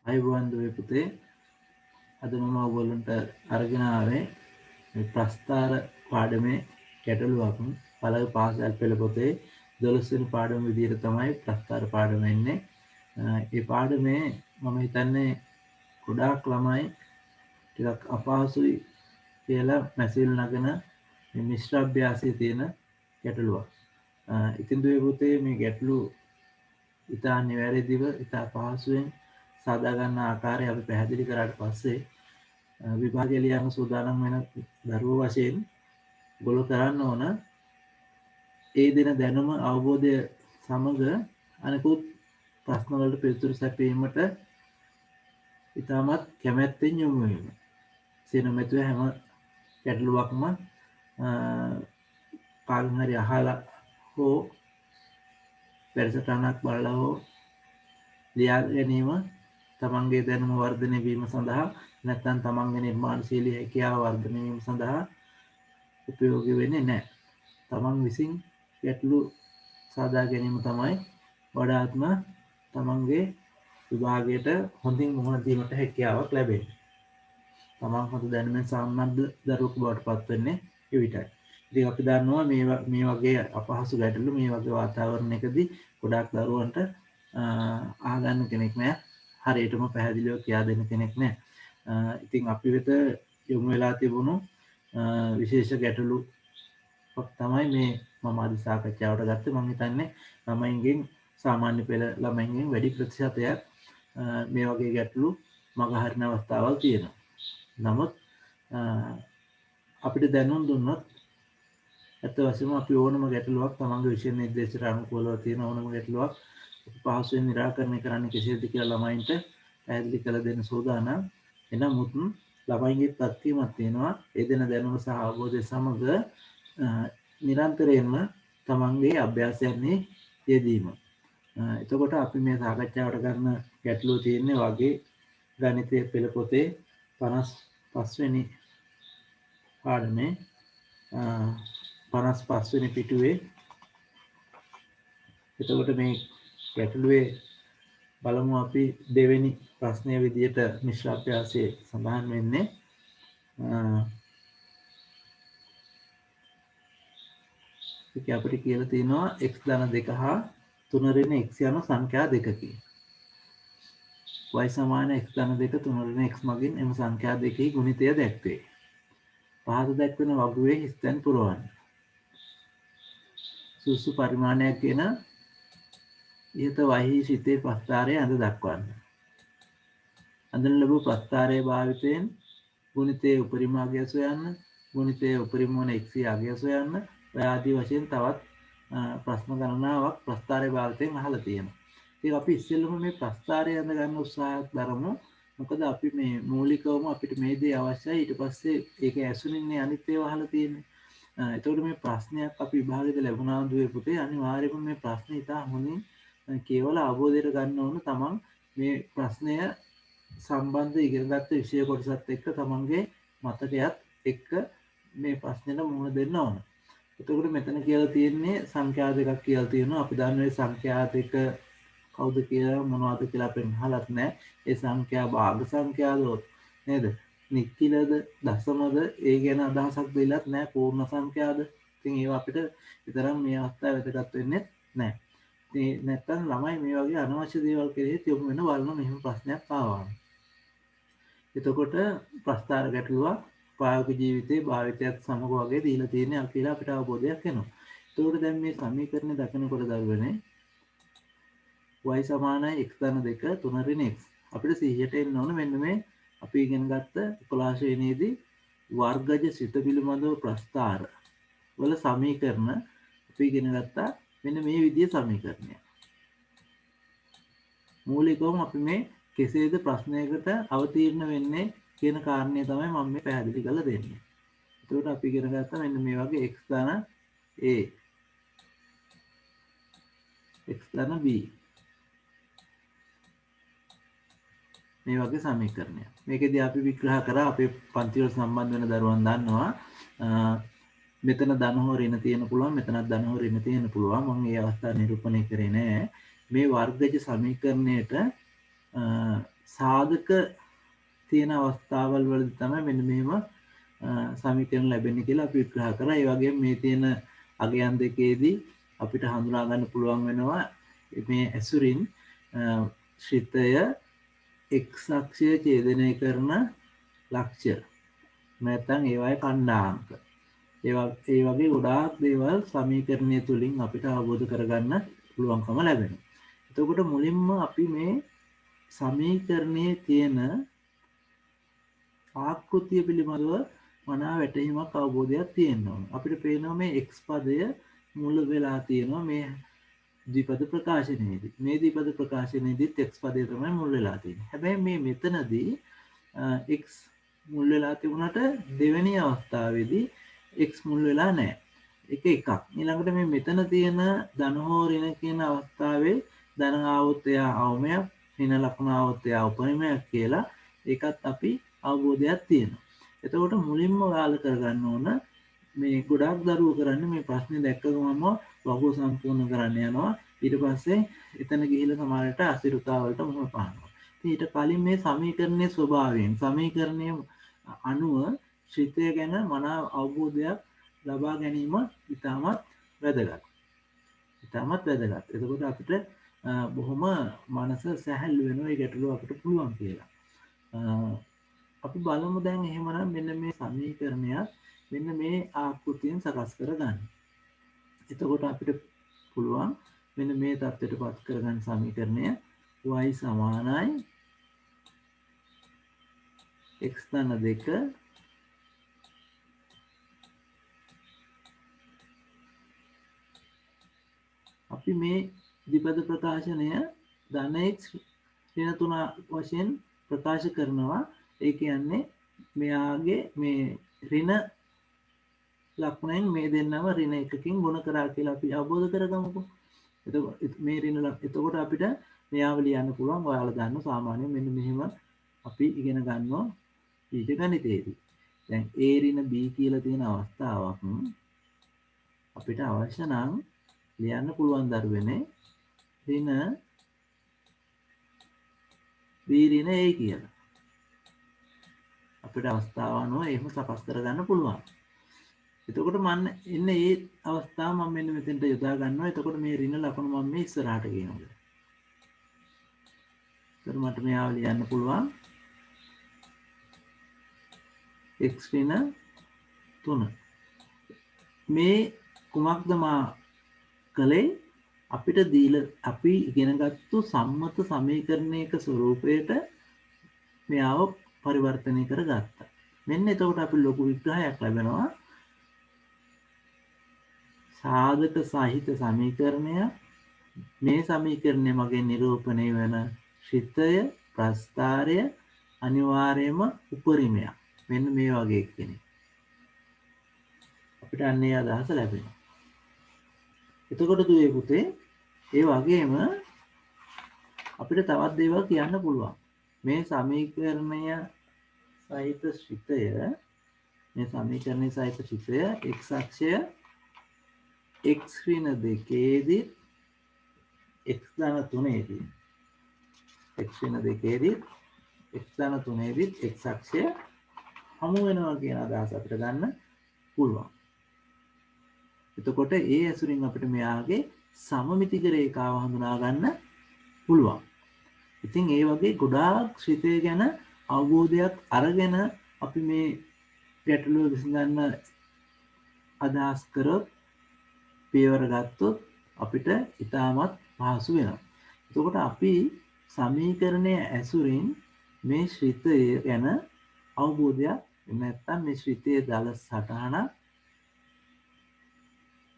අයිබෝන් දුවේ පුතේ අද මම ඔයගොල්ලන්ට අරගෙන ආවේ මේ ප්‍රස්ථාර පාඩමේ ගැටලුවක් පළවෙනි පාසල් පෙළ පොතේ 12 වෙනි පාඩම විදිහට තමයි ප්‍රස්ථාර පාඩම එන්නේ. මේ පාඩමේ මම හිතන්නේ ගොඩාක් ළමයි ටිකක් අපහසුයි කියලා මැසිල් නගන මේ මිශ්‍ර අභ්‍යාසයේ තියෙන ගැටලුවක්. ඉතින් දුවේ පුතේ මේ ගැටලු ඉතා නිවැරදිව ඉතා පහසුවෙන් සාදා ගන්න ආකාරය අපි පැහැදිලි කරාට පස්සේ විභාගය ලියන්න සූදානම් වෙන දරුවෝ වශයෙන් ඔයගොල්ලෝ කරන්න ඕන ඒ දින දැනුම අවබෝධය සමග අනිකුත් ප්‍රශ්න වලට පිළිතුරු සැපීමට ඉතාමත් කැමැත්තෙන් යොමු වීම. සිනමෙතුව හැම ගැටලුවක්ම කාගෙන් හරි අහලා හෝ වැඩසටහනක් බලලා හෝ ලියා ගැනීම තමන්ගේ දැනුම වර්ධනය වීම සඳහා නැත්නම් තමන්ගේ නිර්මාණශීලී හැකියාව වර්ධනය වීම සඳහා උපයෝගී වෙන්නේ නැහැ. තමන් විසින් ගැටලු සාදා ගැනීම තමයි වඩාත්ම තමන්ගේ විභාගයට හොඳින් මුහුණ දීමට හැකියාවක් ලැබෙන්නේ. තමන් හොඳ දැනුමෙන් සම්බන්ධ දරුවෙකු බවට පත් වෙන්නේ ඒ විතරයි. ඉතින් අපි දන්නවා මේ වගේ අපහසු ගැටලු මේ වගේ වාතාවරණයකදී ගොඩාක් දරුවන්ට අහගන්න කෙනෙක් නැහැ. හරියටම පැහැදිලිව කියා දෙන්න කෙනෙක් නැහැ. ඉතින් අපි වෙත යොමු වෙලා තිබුණු විශේෂ ගැටලු තමයි මේ මම අද සාකච්ඡාවට ගත්තේ. මම හිතන්නේ ළමයින්ගෙන් සාමාන්‍ය පෙළ ළමයින්ගෙන් වැඩි ප්‍රතිශතයක් මේ වගේ ගැටලු මගහරින අවස්ථාවල් තියෙනවා. නමුත් අපිට දැනුම් දුන්නොත් ඇත්ත වශයෙන්ම අපි ඕනම ගැටලුවක් තමන්ගේ විෂය නිර්දේශයට අනුකූලව තියෙන ඕනම ගැටලුවක් පහසුවෙන් निराකරණය කරන්න කෙසේද කියලා ළමයින්ට පැහැදිලි කළ දෙන්න සූදානම්. එනමුත් ළමයින්ගේ තත්ත්වයක් තියෙනවා ඒ දෙන දැනුම සහ අවබෝධය සමග නිරන්තරයෙන්ම තමන්ගේ අභ්‍යාසයන්නේ යෙදීම. එතකොට අපි මේ සාකච්ඡාවට ගන්න ගැටලුව තියෙන්නේ වගේ ගණිතයේ පෙළ පොතේ 55 වෙනි පාඩමේ 55 වෙනි පිටුවේ. එතකොට මේ ගැටලුවේ බලමු අපි දෙවෙනි ප්‍රශ්නය විදිහට මිශ්‍ර අභ්‍යාසයේ සඳහන් වෙන්නේ ඒක අපිට කියලා තියෙනවා x ධන 2 හා 3 ඍණ x යන සංඛ්‍යා දෙකකි. y සමාන x ධන 2 3 ඍණ x මගින් එම සංඛ්‍යා දෙකෙහි ගුණිතය දැක්වේ. පහත දැක්වෙන වගුවේ හිස්තැන් පුරවන්න. සුසු පරිමාණයක් ගෙන ඉහත වහී සිතේ ප්‍රස්ථාරය අඳ දක්වන්න. අඳන ලැබූ ප්‍රස්ථාරයේ භාවිතයෙන් ගුණිතයේ උපරිම අගය සොයන්න, ගුණිතයේ උපරිම වන x අගය සොයන්න. ඔය ආදී වශයෙන් තවත් ප්‍රශ්න ගණනාවක් ප්‍රස්ථාරයේ භාවිතයෙන් අහලා තියෙනවා. ඉතින් අපි ඉස්සෙල්ලම මේ ප්‍රස්ථාරය අඳ ගන්න උත්සාහයක් දරමු. මොකද අපි මේ මූලිකවම අපිට මේ දේ අවශ්‍යයි. ඊට පස්සේ ඒක ඇසුරින්නේ අනිත් ඒවා අහලා තියෙන්නේ. එතකොට මේ ප්‍රශ්නයක් අපි විභාගෙට ලැබුණා දුවේ පුතේ අනිවාර්යයෙන්ම මේ ප්‍රශ්නේ ඉතා හොඳින් කේවල අවබෝධයට ගන්න ඕන. තමන් මේ ප්‍රශ්නය සම්බන්ධ ඉගෙනගත්ත විෂය කොටසත් එක්ක තමන්ගේ මතකයත් එක්ක මේ ප්‍රශ්නෙට මුහුණ දෙන්න ඕන. එතකොට මෙතන කියලා තියෙන්නේ සංඛ්‍යා දෙකක් කියලා තියෙනවා. අපි දන්නේ සංඛ්‍යා දෙක කවුද කියලා මොනවද කියලා අපෙන් අහලත් නැහැ. ඒ සංඛ්‍යා භාග සංඛ්‍යාද නේද? නික්කිලද දශමද ඒ ගැන අදහසක් දෙලත් නැහැ. පූර්ණ සංඛ්‍යාද. ඉතින් ඒවා අපිට විතරක් මේ අවස්ථාවේ වැදගත් වෙන්නේ නැහැ. ඉතින් නැත්තම් ළමයි මේ වගේ අනවශ්‍ය දේවල් කෙරෙහි යොමු වෙන බලන මෙහෙම ප්‍රශ්නයක් ආවම. එතකොට ප්‍රස්ථාර ගැටලුවක් ප්‍රායෝගික ජීවිතයේ භාවිතයත් සමග වගේ දීලා තියෙන්නේ කියලා අපිට අවබෝධයක් එනවා. එතකොට දැන් මේ සමීකරණය දකිනකොට දරුවනේ y සමානයි x ධන 2 3 ඍණ x. අපිට 100ට එන්න ඕන මෙන්න මේ අපි ඉගෙන ගත්ත 11 ශ්‍රේණියේදී වර්ගජ සිත පිළිබඳව ප්‍රස්ථාර වල සමීකරණ අපි ඉගෙන ගත්තා මෙන්න මේ විදිහේ සමීකරණයක්. මූලිකවම අපි මේ කෙසේද ප්‍රශ්නයකට අවතීර්ණ වෙන්නේ කියන කාරණය තමයි මම මේ පැහැදිලි කරලා දෙන්නේ. එතකොට අපි ඉගෙන ගත්තා මෙන්න මේ වගේ x ධන a x ධන b මේ වගේ සමීකරණයක්. මේකෙදී අපි විග්‍රහ කරා අපේ පන්ති වල සම්බන්ධ වෙන දරුවන් දන්නවා මෙතන ධන හෝ ඍණ තියෙන පුළුවන් මෙතනත් ධන හෝ ඍණ තියෙන පුළුවන්. මම මේ අවස්ථාව නිරූපණය කරේ නෑ. මේ වර්ගජ සමීකරණයට සාධක තියෙන අවස්ථාවල් වලදී තමයි මෙන්න මෙහෙම සමීකරණ ලැබෙන්නේ කියලා අපි විග්‍රහ කරා. ඒ වගේම මේ තියෙන අගයන් දෙකේදී අපිට හඳුනා ගන්න පුළුවන් වෙනවා මේ ඇසුරින් ශ්‍රිතය x අක්ෂය ඡේදනය කරන ලක්ෂ්‍ය නැත්නම් ඒවායේ ඛණ්ඩාංක ඒ වගේ ගොඩාක් දේවල් සමීකරණය තුලින් අපිට අවබෝධ කරගන්න පුළුවන්කම ලැබෙනවා. එතකොට මුලින්ම අපි මේ සමීකරණයේ තියෙන ආකෘතිය පිළිබඳව මනා වැටහීමක් අවබෝධයක් තියෙන්න ඕන. අපිට පේනවා මේ x පදය මුල වෙලා තියෙනවා මේ ද්විපද ප්‍රකාශනයේදී. මේ ද්විපද ප්‍රකාශනයේදීත් x පදය තමයි මුල් වෙලා තියෙන්නේ. හැබැයි මේ මෙතනදී x මුල් වෙලා තිබුණාට දෙවෙනි අවස්ථාවේදී x මුල් වෙලා නැහැ. ඒක එකක්. ඊළඟට මේ මෙතන තියෙන ධන හෝ ඍණ කියන අවස්ථාවේ ධන ආවොත් එයා අවමයක්, ඍණ ලකුණ ආවොත් එයා උපරිමයක් කියලා ඒකත් අපි අවබෝධයක් තියෙනවා. එතකොට මුලින්ම ඔයාලා කරගන්න ඕන මේ ගොඩාක් දරුවෝ කරන්නේ මේ ප්‍රශ්නේ දැක්ක ගමන්ම වගුව සම්පූර්ණ කරන්න යනවා. ඊට පස්සේ එතන ගිහිල්ලා සමහරට අසිරුතාවලට මුහුණ පානවා. ඉතින් ඊට කලින් මේ සමීකරණයේ ස්වභාවයෙන් සමීකරණයේ අනුව ශ්‍රිතය ගැන මනා අවබෝධයක් ලබා ගැනීම ඉතාමත් වැදගත්. එතකොට අපිට බොහොම මනස සැහැල්ලු වෙනවා ඒ ගැටලුව අපිට පුළුවන් කියලා. අපි බලමු දැන් එහෙමනම් මෙන්න මේ සමීකරණයක් මෙන්න මේ ආකෘතියෙන් සකස් කරගන්න. එතකොට අපිට පුළුවන් මෙන්න මේ தත්ත්වයටපත් කරගන්න සමීකරණය y සමානයි x ධන 2 අපි මේ ද්විපද ප්‍රකාශනය ධන x ඍණ 3 වශයෙන් ප්‍රකාශ කරනවා. ඒ කියන්නේ මෙයාගේ මේ ඍණ ලකුණෙන් මේ දෙන්නම ඍණ එකකින් ගුණ කරා කියලා අපි අවබෝධ කරගමුකෝ. එතකොට මේ එතකොට අපිට මෙයාව ලියන්න පුළුවන්. ඔයාලා දන්න සාමාන්‍යයෙන් මෙන්න මෙහෙම අපි ඉගෙන ගන්නවා බීජ ගණිතයේදී. දැන් a ඍණ b කියලා තියෙන අවස්ථාවක් අපිට අවශ්‍ය නම් ලියන්න පුළුවන් දරුවනේ ඍණ b ඍණ a කියලා. අපිට අවස්ථාව අනුව එහෙම සකස් කරගන්න පුළුවන්. එතකොට මම ඉන්න මේ අවස්ථාව මම මෙන්න මෙතෙන්ට යොදා ගන්නවා. එතකොට මේ ඍණ ලකුණු මම මේ ඉස්සරහට ගෙනවා. එතකොට මට මෙයාව ලියන්න පුළුවන් x ඍණ 3. මේ කුමක්ද මා කලේ අපිට දීලා අපි ඉගෙනගත්තු සම්මත සමීකරණයක ස්වරූපයට මෙයාව පරිවර්තනය කරගත්තා. මෙන්න එතකොට අපි ලොකු විග්‍රහයක් ලැබෙනවා. සාධක සහිත සමීකරණය මේ සමීකරණය මගින් නිරූපණය වෙන ශ්‍රිතය ප්‍රස්ථාරය අනිවාර්යයෙන්ම උපරිමයක්. මෙන්න මේ වගේ කෙනෙක්. අපිට අන්නේ අදහස ලැබෙනවා. එතකොට දුවේ පුතේ ඒ වගේම අපිට තවත් දේවල් කියන්න පුළුවන්. මේ සමීකරණය සහිත ශ්‍රිතය මේ සමීකරණය සහිත ශ්‍රිතය x අක්ෂය x ඍණ 2දී x ධන 3දී x ඍණ 2දී x ධන 3දී x අක්ෂය හමු වෙනවා කියන අදහස අපිට ගන්න පුළුවන්. එතකොට ඒ ඇසුරින් අපිට මෙයාගේ සමමිතික රේඛාව හඳුනා ගන්න පුළුවන්. ඉතින් ඒ වගේ ගොඩාක් ශ්‍රිතය ගැන අවබෝධයක් අරගෙන අපි මේ ගැටලුව විසඳන්න අදහස් කරොත් පියවර ගත්තොත් අපිට ඉතාමත් පහසු වෙනවා. එතකොට අපි සමීකරණයේ ඇසුරින් මේ ශ්‍රිතය ගැන අවබෝධයක් නැත්නම් මේ ශ්‍රිතයේ දල සටහන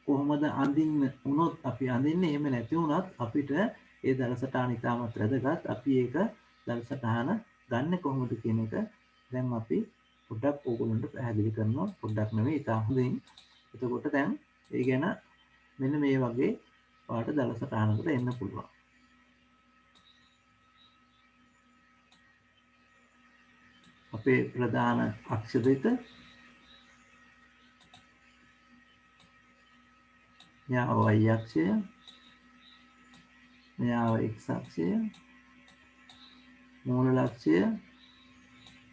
කොහොමද අඳින්න උනොත් අපි අඳින්නේ, එහෙම නැති වුණත් අපිට ඒ දල සටහන ඉතාමත් වැදගත්. අපි ඒක දල සටහන ගන්න කොහොමද කියන එක දැන් අපි පොඩ්ඩක් ඕගොල්ලන්ට පැහැදිලි කරනවා. පොඩ්ඩක් නෙවෙයි ඉතා හොඳින්. එතකොට දැන් ඒ ගැන මෙන්න මේ වගේ ඔයාලට දල සටහනකට එන්න පුළුවන්. අපේ ප්‍රධාන අක්ෂ දෙක මෙයාව y අක්ෂය, මෙයාව x අක්ෂය, මූල ලක්ෂය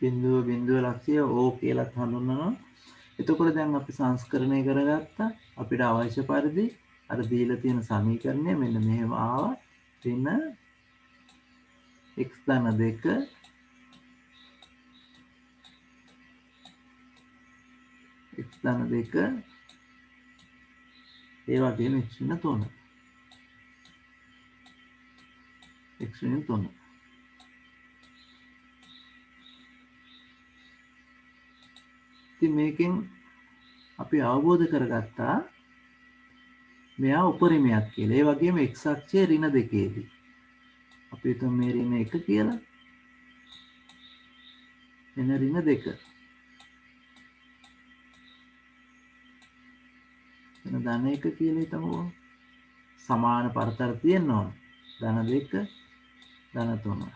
බිඳුව ලක්ෂය O කියලා හඳුන්වනවා. එතකොට දැන් අපි සංස්කරණය කරගත්තා. අපිට අවශ්‍ය පරිදි අර දීලා තියෙන සමීකරණය මෙන්න මෙහෙම ආවා. ඍණ x ධන 2 x ධන 2 ඒ වගේම x ඍණ 3 x ඍණ 3. ඉතින් මේකෙන් අපි අවබෝධ කරගත්තා මෙයා උපරිමයක් කියලා. ඒ වගේම x අක්ෂයේ ඍණ 2ේදී අපි හිතමු මේ ඍණ 1 කියලා. එන ඍණ 2. එන ධන 1 කියලා හිතමුකෝ. සමාන පරතර තියෙන්න ඕන. ධන 2 ධන 3.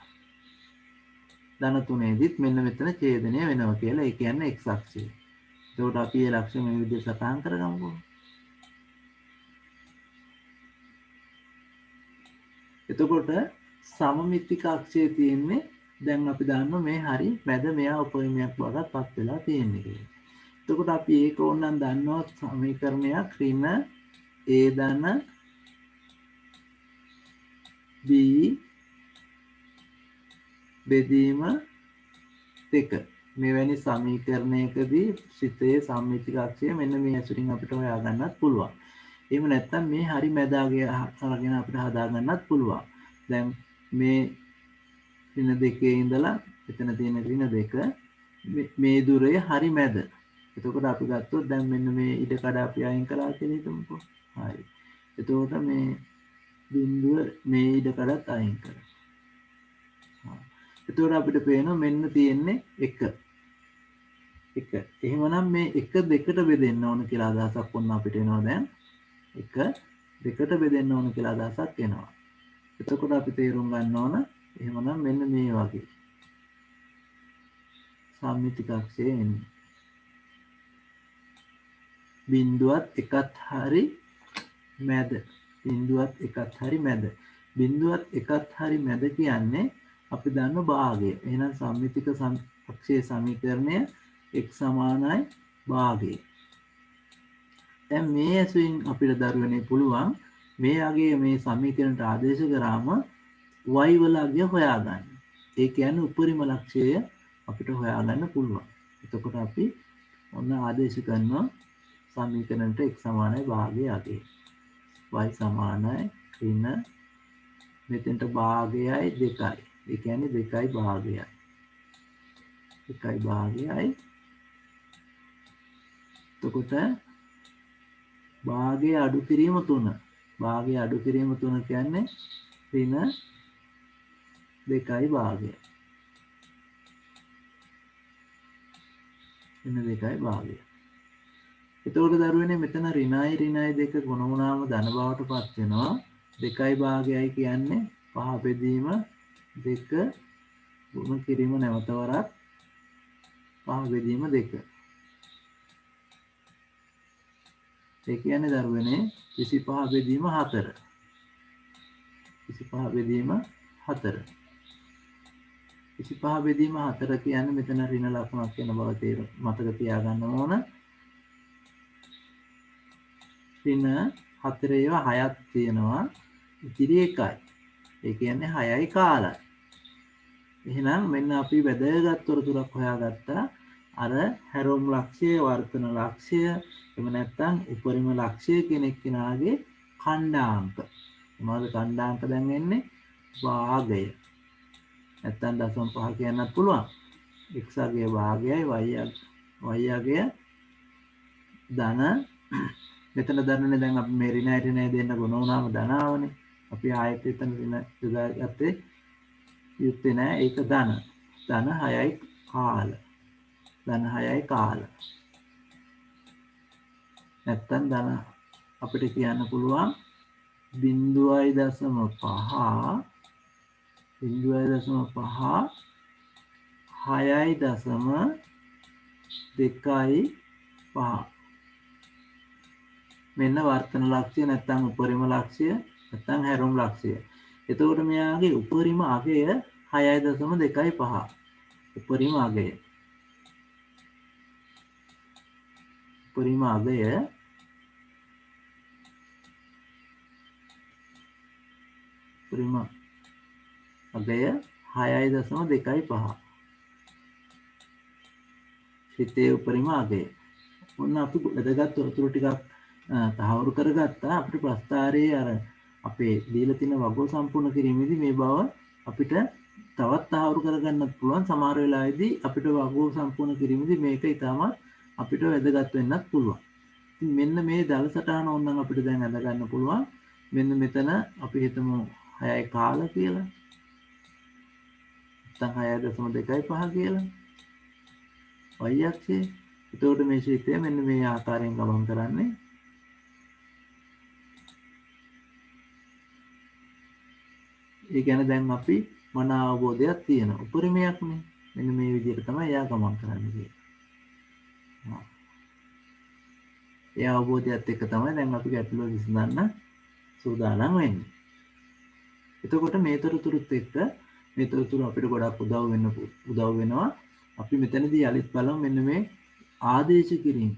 ධන 3ේදීත් මෙන්න මෙතන ඡේදනය වෙනවා කියලා. ඒ කියන්නේ x අක්ෂය. එතකොට අපි මේ ලක්ෂණ මේ විදිහට සටහන් කරගමුකෝ. එතකොට සමමිතික අක්ෂය තියෙන්නේ දැන් අපි දන්නවා මේ හරි මැද මෙයා උපරිමයක් බවට පත් වෙලා තියෙන්නේ කියලා. එතකොට අපි ඒක ඕනනම් දන්නවා සමීකරණයක් ඍණ a ධන b බෙදීම 2 මෙවැනි සමීකරණයකදී සිතේ සම්මිතික අක්ෂය මෙන්න මේ ඇසුරින් අපිට හොයාගන්නත් පුළුවන්. එහෙම නැත්නම් මේ හරි මැදාගේ අරගෙන අපිට හදාගන්නත් පුළුවන්. දැන් මේ ඍණ 2 ඉඳලා එතන තියෙන ඍණ 2 මේ දුරේ හරි මැද. එතකොට අපි ගත්තොත් දැන් මෙන්න මේ ඉඩ කඩ අපි අයින් කළා කියලා හිතමුකෝ. හරි. එතකොට මේ බිඳුව මේ ඉඩ කඩත් අයින් කරා. එතකොට අපිට පේනවා මෙන්න තියෙන්නේ 1. එහෙමනම් මේ 1 2ට බෙදෙන්න ඕන කියලා අදහසක් වුණා අපිට එනවා දැන්. 1 2ට බෙදෙන්න ඕන කියලා අදහසක් එනවා. එතකොට අපි තේරුම් ගන්න ඕන එහෙමනම් මෙන්න මේ වගේ සම්මිතික අක්ෂය එන්නේ. බිඳුවත් එකත් හරි මැද. බිඳුවත් එකත් හරි මැද. බිඳුවත් එකත් හරි මැද කියන්නේ අපි දන්න භාගය. එහෙනම් සම්මිතික අක්ෂයේ සමීකරණය x සමානයි භාගය. දැන් මේ ඇසුරින් අපිට දරුවනේ පුළුවන් මේ අගයේ මේ සමීකරණයට ආදේශ කරාම y වල අගය හොයාගන්න. ඒ කියන්නේ උපරිම ලක්ෂය අපිට හොයාගන්න පුළුවන්. එතකොට අපි ඔන්න ආදේශ කරනවා සමීකරණයට x සමානයි භාගය අගය. y සමානයි ඍණ මෙතෙන්ට භාගයයි 2යි. ඒ කියන්නේ 2යි භාගයයි. 2යි භාගයයි. එතකොට භාගය අඩු කිරීම 3. භාගය අඩු කිරීම 3 කියන්නේ ඍණ 2යි භාගය. ඍණ 2යි භාගය. එතකොට දරුවනේ මෙතන ඍණයි 2 ගුණ වුණාම ධන බවට පත් වෙනවා. 2යි භාගයයි කියන්නේ 5 බෙදීම 2 ගුණ කිරීම නැවත වරක් 5 බෙදීම 2. ඒ කියන්නේ දරුවනේ 25 බෙදීම 4. 25 බෙදීම 4. 25 බෙදීම 4 කියන්නේ මෙතන ඍණ ලකුණක් වෙන බව මතක තියාගන්න ඕන. ඍණ 4 ඒවා 6ක් තියෙනවා. ඉතිරි 1යි. ඒ කියන්නේ 6යි කාලයි. එහෙනම් මෙන්න අපි වැදගත් තොරතුරක් හොයාගත්තා. අර හැරොම් ලක්ෂය, වර්තන ලක්ෂය, එහෙම නැත්නම් උපරිම ලක්ෂය කෙනෙක් කෙනාගේ ඛණ්ඩාංක. මොනවද ඛණ්ඩාංක දැන් එන්නේ? භාගය. නැත්නම් 0.5 කියන්නත් පුළුවන්. x අගය භාගයයි y අගය ධන මෙතන දන්නනේ දැන් අපි මේ ඍණය දෙන්න ගුණ වුණාම ධන ආවනේ. අපි ආයෙත් එතන ඍණ යොදාගත්තේ යුත්තේ නෑ. ඒක ධන 6යි කාල. ධන 6යි කාල. නැත්තම් ධන අපිට කියන්න පුළුවන් 0.5 6.2.5 මෙන්න වර්තන ලක්ෂය නැත්නම් උපරිම ලක්ෂය නැත්නම් හැරොම් ලක්ෂය. එතකොට මෙයාගේ උපරිම අගය 6.25 උපරිම අගය. උපරිම අගය 6.25. සිතේ උපරිම අගය. ඔන්න අපි වැදගත් තොරතුරු ටිකක් තහවුරු කරගත්තා. අපිට ප්‍රස්ථාරයේ අර අපේ දීලා තියෙන වගුව සම්පූර්ණ කිරීමේදී මේ බව අපිට තවත් තහවුරු කරගන්නත් පුළුවන්. සමහර වෙලාවෙදී අපිට වගුව සම්පූර්ණ කිරීමේදී මේක ඉතාමත් අපිට වැදගත් වෙන්නත් පුළුවන්. ඉතින් මෙන්න මේ දල සටහන ඕනනම් අපිට දැන් අඳ ගන්න පුළුවන්. මෙන්න මෙතන අපි හිතමු 6.1 කියලා. නැත්නම් 6.25 කියලා. y අක්ෂයේ. එතකොට මේ ශීතය මෙන්න මේ ආකාරයෙන් ගමන් කරන්නේ. ඒ කියන්නේ දැන් අපි මන අවබෝධයක් තියෙන උපරිමයක්නේ. මෙන්න මේ විදිහට තමයි එයා ගමන් කරන්නේ. ඒ අවබෝධයත් එක්ක තමයි දැන් අපි ගැටලුව විසඳන්න සූදානම් වෙන්නේ. එතකොට මේ තොරතුරුත් එක්ක මේ තොරතුරු අපිට ගොඩක් උදව් වෙනවා. අපි මෙතනදී යලිත් බලමු මෙන්න මේ ආදේශ කිරීම.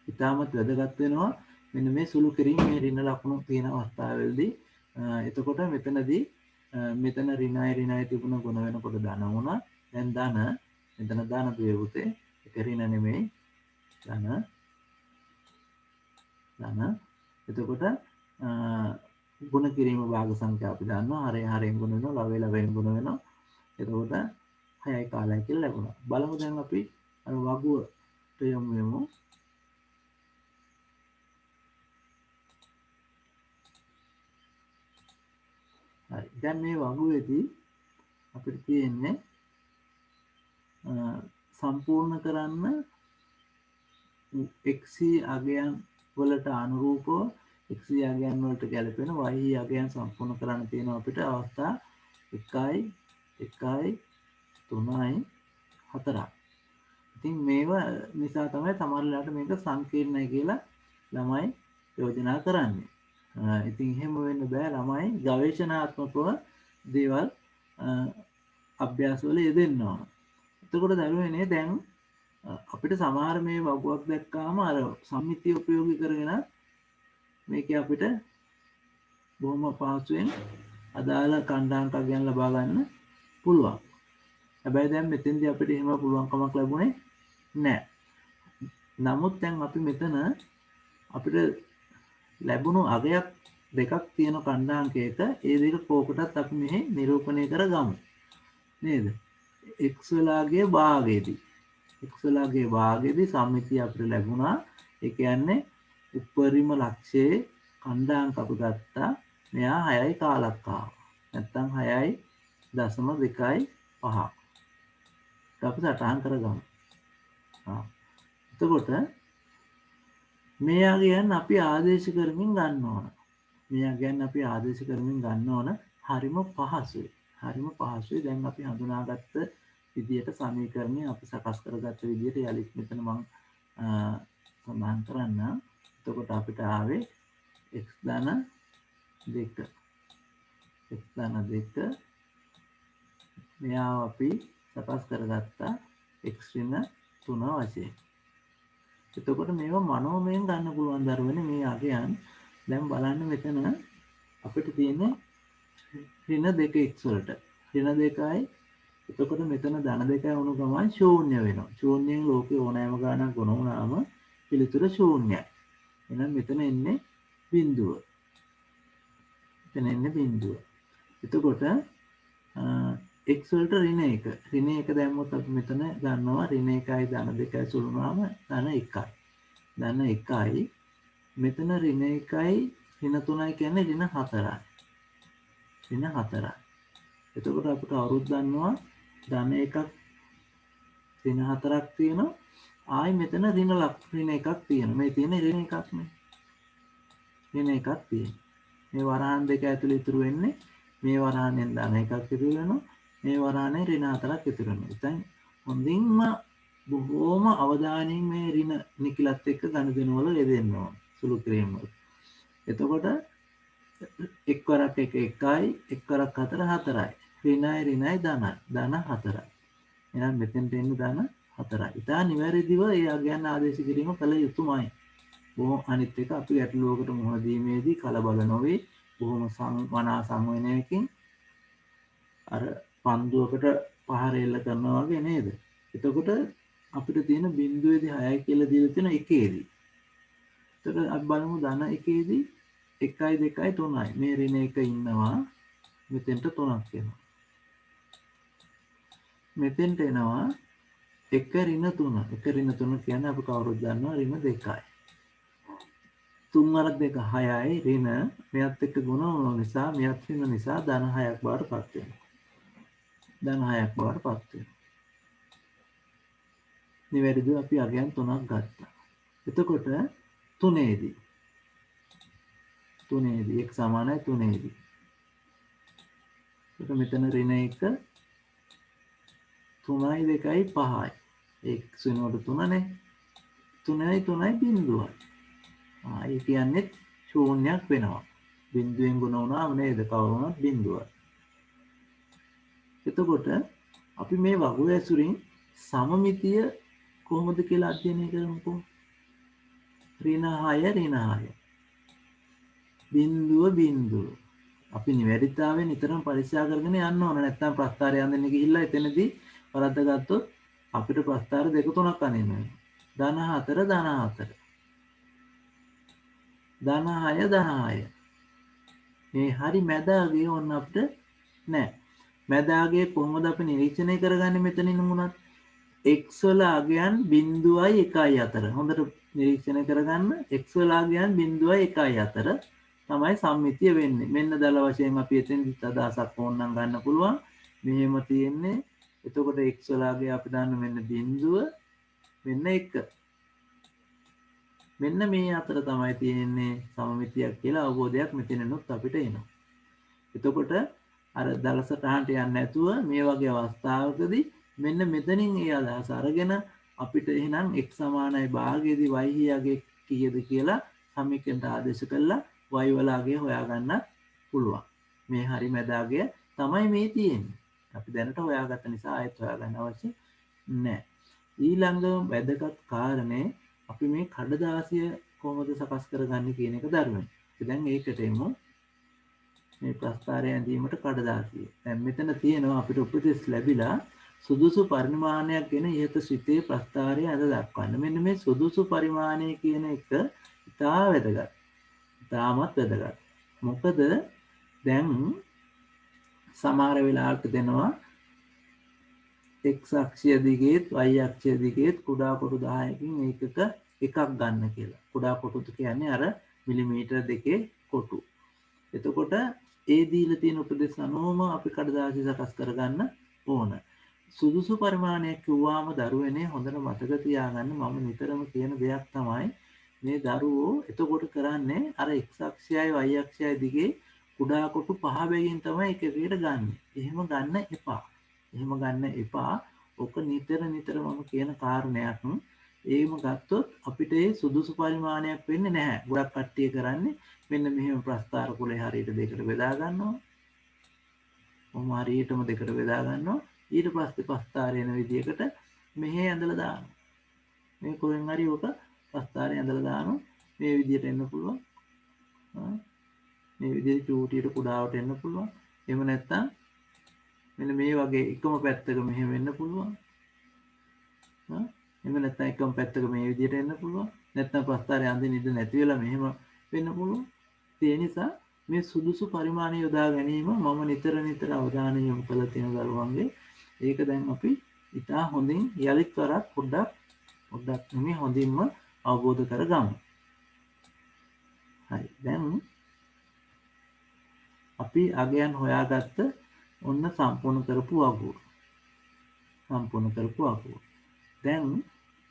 ඉතාමත් වැදගත් වෙනවා. මෙන්න මේ සුළු කිරීම මේ ඍණ ලකුණු තියෙන අවස්ථාවවලදී එතකොට මෙතනදී මෙතන ඍණයි තිබුණ ගුණ වෙනකොට ධන වුණා. දැන් ධන මෙතන ධන දුවේ පුතේ. ඒක ඍණ නෙමෙයි. ධන. එතකොට ගුණ කිරීම භාග සංඛ්‍යා අපි දන්නවා. හරයෙන් ගුණ වෙනවා. ලවයෙන් ගුණ වෙනවා. එතකොට 6යි කාලය කියලා ලැබුණා. බලමු දැන් අපි අර වගුවට යමු වෙමු. හරි. දැන් මේ වගුවේදී අපිට තියෙන්නේ සම්පූර්ණ කරන්න x අගයන් වලට අනුරූපව x අගයන් වලට ගැලපෙන y අගයන් සම්පූර්ණ කරන්න තියෙනවා අපිට අවස්ථා 1යි 1යි 3යි 4යි. ඉතින් මේවා නිසා තමයි සමහරවිට මේක සංකීර්ණයි කියලා ළමයි යෝජනා කරන්නේ. ඉතින් එහෙම වෙන්න බෑ. ළමයි ගවේෂණාත්මකව දේවල් අභ්‍යාසවල යෙදෙන්න ඕන. එතකොට දරුවනේ දැන් අපිට සමහර මේ වගුවක් දැක්කාම අර සම්මිතිය උපයෝගී කරගෙන මේකේ අපිට බොහොම පහසුවෙන් අදාළ කණ්ඩායමක් ගැන ලබා ගන්න පුළුවන්. හැබැයි දැන් මෙතෙන්දී අපිට එහෙම පුළුවන්කමක් ලැබුණේ නැහැ. නමුත් දැන් අපි මෙතන අපිට ලැබුණු අගයක් දෙකක් තියෙන කණ්ඩායමකයක ඒ දෙක කෝකටත් අපි මෙහි නිරූපණය කරගමු. නේද? x වලාගේ භාගයේදී සම්මිතිය අපිට ලැබුණා. ඒ කියන්නේ උපරිම ලක්ෂයේ කණ්ඩායමක් අපි ගත්තා. මෙයා 6යි කාලක් ආවා. නැත්තම් 6.25. අපි සටහන් කරගමු. එතකොට මේ අගයන් අපි ආදේශ කරමින් ගන්න ඕන. හරිම පහසුයි. දැන් අපි හඳුනාගත්ත විදියට සමීකරණය අපි සකස් කරගත්ත විදියට යලිත් මෙතන මම සඳහන් කරන්නම්. එතකොට අපිට ආවේ x ධන 2. මෙයාව අපි සකස් කරගත්තා x ඍණ 3 වශයෙන්. එතකොට මේවා මනෝමයෙන් ගන්න පුළුවන් දරුවනේ මේ අගයන්. දැන් බලන්න මෙතන අපිට තියෙන්නේ ඍණ 2x වලට. ඍණ 2යි. එතකොට මෙතන ධන 2යි වුණු ගමන් ශූන්‍ය වෙනවා. ශූන්‍යයෙන් ලෝකේ ඕනෑම ගානක් ගොනු වුණාම පිළිතුර ශූන්‍යයි. එහෙනම් මෙතන එන්නේ බිඳුව. එතකොට x වලට ඍණ 1. ඍණ 1 දැම්මොත් අපි මෙතන ගන්නවා ඍණ 1යි ධන 2යි සුළු වුණාම ධන 1යි. මෙතන ඍණ 1යි ඍණ 3යි කියන්නේ ඍණ 4යි. එතකොට අපිට අවුරුද්ද ගන්නවා ධන 1ක් ඍණ 4ක් තියෙනවා. ආයි මෙතන ඍණ 1ක් තියෙනවා. මේ තියෙන ඍණ 1ක් නේ. මේ වරහන් දෙක ඇතුළේ ඉතුරු වෙන්නේ මේ වරහනෙන් ධන 1ක් ඉතුරු වෙනවා. මේ වරහනේ ඍණ 4ක් ඉතුරු වෙනවා. ඉතින් හොඳින්ම බොහෝම අවධානයෙන් මේ ඍණ නිකිලත් එක්ක ගණදෙනු වල යෙදෙන්න ඕන. සුළු කිරීම වල. එතකොට එක් වරක් 1 1යි, එක් වරක් 4 4යි. ඍණයි ධන 4යි. එහෙනම් මෙතෙන්ට එන්නේ ධන 4යි. ඉතා නිවැරදිව ඒ අගයන් ආදේශ කිරීම කළ යුතුමයි. බොහොම අනිත් එක අපි ගැටලුවකට මුහුණ දීමේදී කලබල නොවේ බොහොම වනා සංවේනයකින් අර පන්දුවකට පහර එල්ල කරනවා වගේ නේද? එතකොට අපිට තියෙන බිඳුවේදී 6යි කියලා දීලා තියෙන එකේදී. එතකොට අපි බලමු ධන එකේදී 1යි 2යි 3යි. මේ ඍණ එක ඉන්නවා. මෙතෙන්ට 3ක් එනවා. මෙතෙන්ට එනවා 1 ඍණ 3. 1 ඍණ 3 කියන්නේ අපි කවුරුත් දන්නවා ඍණ 2යි. 3 වරක් 2 6යි ඍණ මෙයත් එක්ක ගුණ වුණ නිසා මෙයත් ඍණ නිසා ධන 6ක් බවට පත් වෙනවා. ධන 6ක් බවට පත් වෙනවා. නිවැරදිව අපි අගයන් 3ක් ගත්තා. එතකොට 3ේදී x සමානයි 3ේදී. එතකොට මෙතන ඍණ 1 3යි 2යි 5යි. x වෙනකොට 3නේ. 3යි බිඳුවයි. ඒ කියන්නේ ශූන්‍යයක් වෙනවා. බිඳුවෙන් ගුණ වුණාම නේද කවුරුණත් බිඳුවයි. එතකොට අපි මේ වගු ඇසුරින් සමමිතිය කොහොමද කියලා අධ්‍යයනය කරමුකෝ. ඍණ 6 බිඳුව අපි නිවැරදිතාවයෙන් නිතරම පරික්ෂා කරගෙන යන්න ඕන. නැත්නම් ප්‍රස්තාරය අඳින්න ගිහිල්ලා එතනදී වරද්ද ගත්තොත් අපිට ප්‍රස්තාර 2 3ක් අඳින්න වෙනවා. ධන 4 ධන 6 මේ හරි මැදාගේ ඕන අපිට නෑ. මැදාගේ කොහොමද අපි නිරීක්ෂණය කරගන්නේ මෙතනින් මුණත් x වල අගයන් 0යි 1යි අතර. හොඳට නිරීක්ෂණය කරගන්න x වල අගයන් 0යි 1යි අතර තමයි සම්මිතිය වෙන්නේ. මෙන්න දල වශයෙන් අපි එතෙන්දි අදහසක් ඕනනම් ගන්න පුළුවන්. මෙහෙම තියෙන්නේ. එතකොට x වල අගය අපි දන්න මෙන්න 0 මෙන්න 1. මෙන්න මේ අතර තමයි තියෙන්නේ සමමිතියක් කියලා අවබෝධයක් මෙතනනොත් අපිට එනවා. එතකොට අර දල සටහනට යන්නේ නැතුව මේ වගේ අවස්ථාවකදී මෙන්න මෙතනින් ඒ අදහස අරගෙන අපිට එහෙනම් x සමානයි භාගයේදී y යගේ කීයද කියලා සමීකරණයට ආදේශ කළා y වල අගය හොයාගන්න පුළුවන්. මේ හරි මැදාගය තමයි මේ තියෙන්නේ. අපි දැනට හොයාගත්ත නිසා ආයෙත් හොයාගන්න අවශ්‍ය නැහැ. ඊළඟ වැදගත් කාරණේ අපි මේ කඩදාසිය කොහොමද සකස් කරගන්නේ කියන එක දරුවෙන්. අපි දැන් ඒකට එමු. මේ ප්‍රස්තාරය ඇඳීමට කඩදාසිය. දැන් මෙතන තියෙනවා අපිට උපදෙස් ලැබිලා සුදුසු පරිමාණයක් ගෙන ඉහත සිතේ ප්‍රස්තාරය අද දක්වන්න. මෙන්න මේ සුදුසු පරිමාණය කියන එක ඉතා වැදගත්. ඉතාමත් වැදගත්. මොකද දැන් සමහර වෙලාවට දෙනවා x අක්ෂය දිගේත් y අක්ෂය දිගේත් කුඩා කොටු 10කින් ඒකක එකක් ගන්න කියලා. කුඩා කොටු කියන්නේ අර මිලිමීටර් 2 කොටු. එතකොට ඒ දීලා තියෙන උපදෙස් අනුවම අපි කඩදාසි සකස් කරගන්න ඕන. සුදුසු පරිමාණයක් කිව්වාම දරුවනේ හොඳට මතක තියාගන්න මම නිතරම කියන දෙයක් තමයි මේ දරුවෝ එතකොට කරන්නේ අර x අක්ෂයයි y අක්ෂයයි දිගේ කුඩා කොටු 5 බැගින් තමයි එකකට ගන්න. එහෙම ගන්න එපා. එහෙම ගන්න එපා. ඔක නිතර මම කියන කාරණයක්. ඒම ගත්තොත් අපිට ඒ සුදුසු පරිමාණයක් වෙන්නේ නැහැ. ගොඩක් කට්ටිය කරන්නේ මෙන්න මෙහෙම ප්‍රස්තාර කුලේ හරියට දෙකට බෙදා ගන්නවා. මොම හරියටම දෙකට බෙදා ගන්නවා. ඊට පස්සේ ප්‍රස්තාරය එන විදියකට මෙහෙ ඇඳලා දානවා. මේ කොහෙන් හරි ඔක ප්‍රස්තාරය ඇඳලා දානවා. මේ විදියට එන්න පුළුවන්. මේ විදිහට චූටියට කුඩාවට එන්න පුළුවන්. එහෙම නැත්නම් මෙන්න මේ වගේ එකම පැත්තක මෙහෙම වෙන්න පුළුවන්. එහෙම නැත්නම් එකම පැත්තක මේ විදිහට එන්න පුළුවන්. නැත්නම් ප්‍රස්තාරය අඳින්න ඉඳ නැති වෙලා මෙහෙම වෙන්න පුළුවන්. ඒ නිසා මේ සුදුසු පරිමාණය යොදා ගැනීම මම නිතර අවධානය යොමු කළ තියෙන දරුවන්ගේ ඒක දැන් අපි ඉතා හොඳින් යලිත් වරක් පොඩ්ඩක් නෙමෙයි හොඳින්ම අවබෝධ කරගමු. හරි. දැන් අපි අගයන් හොයාගත්ත ඔන්න සම්පූර්ණ කරපු වගුව. දැන්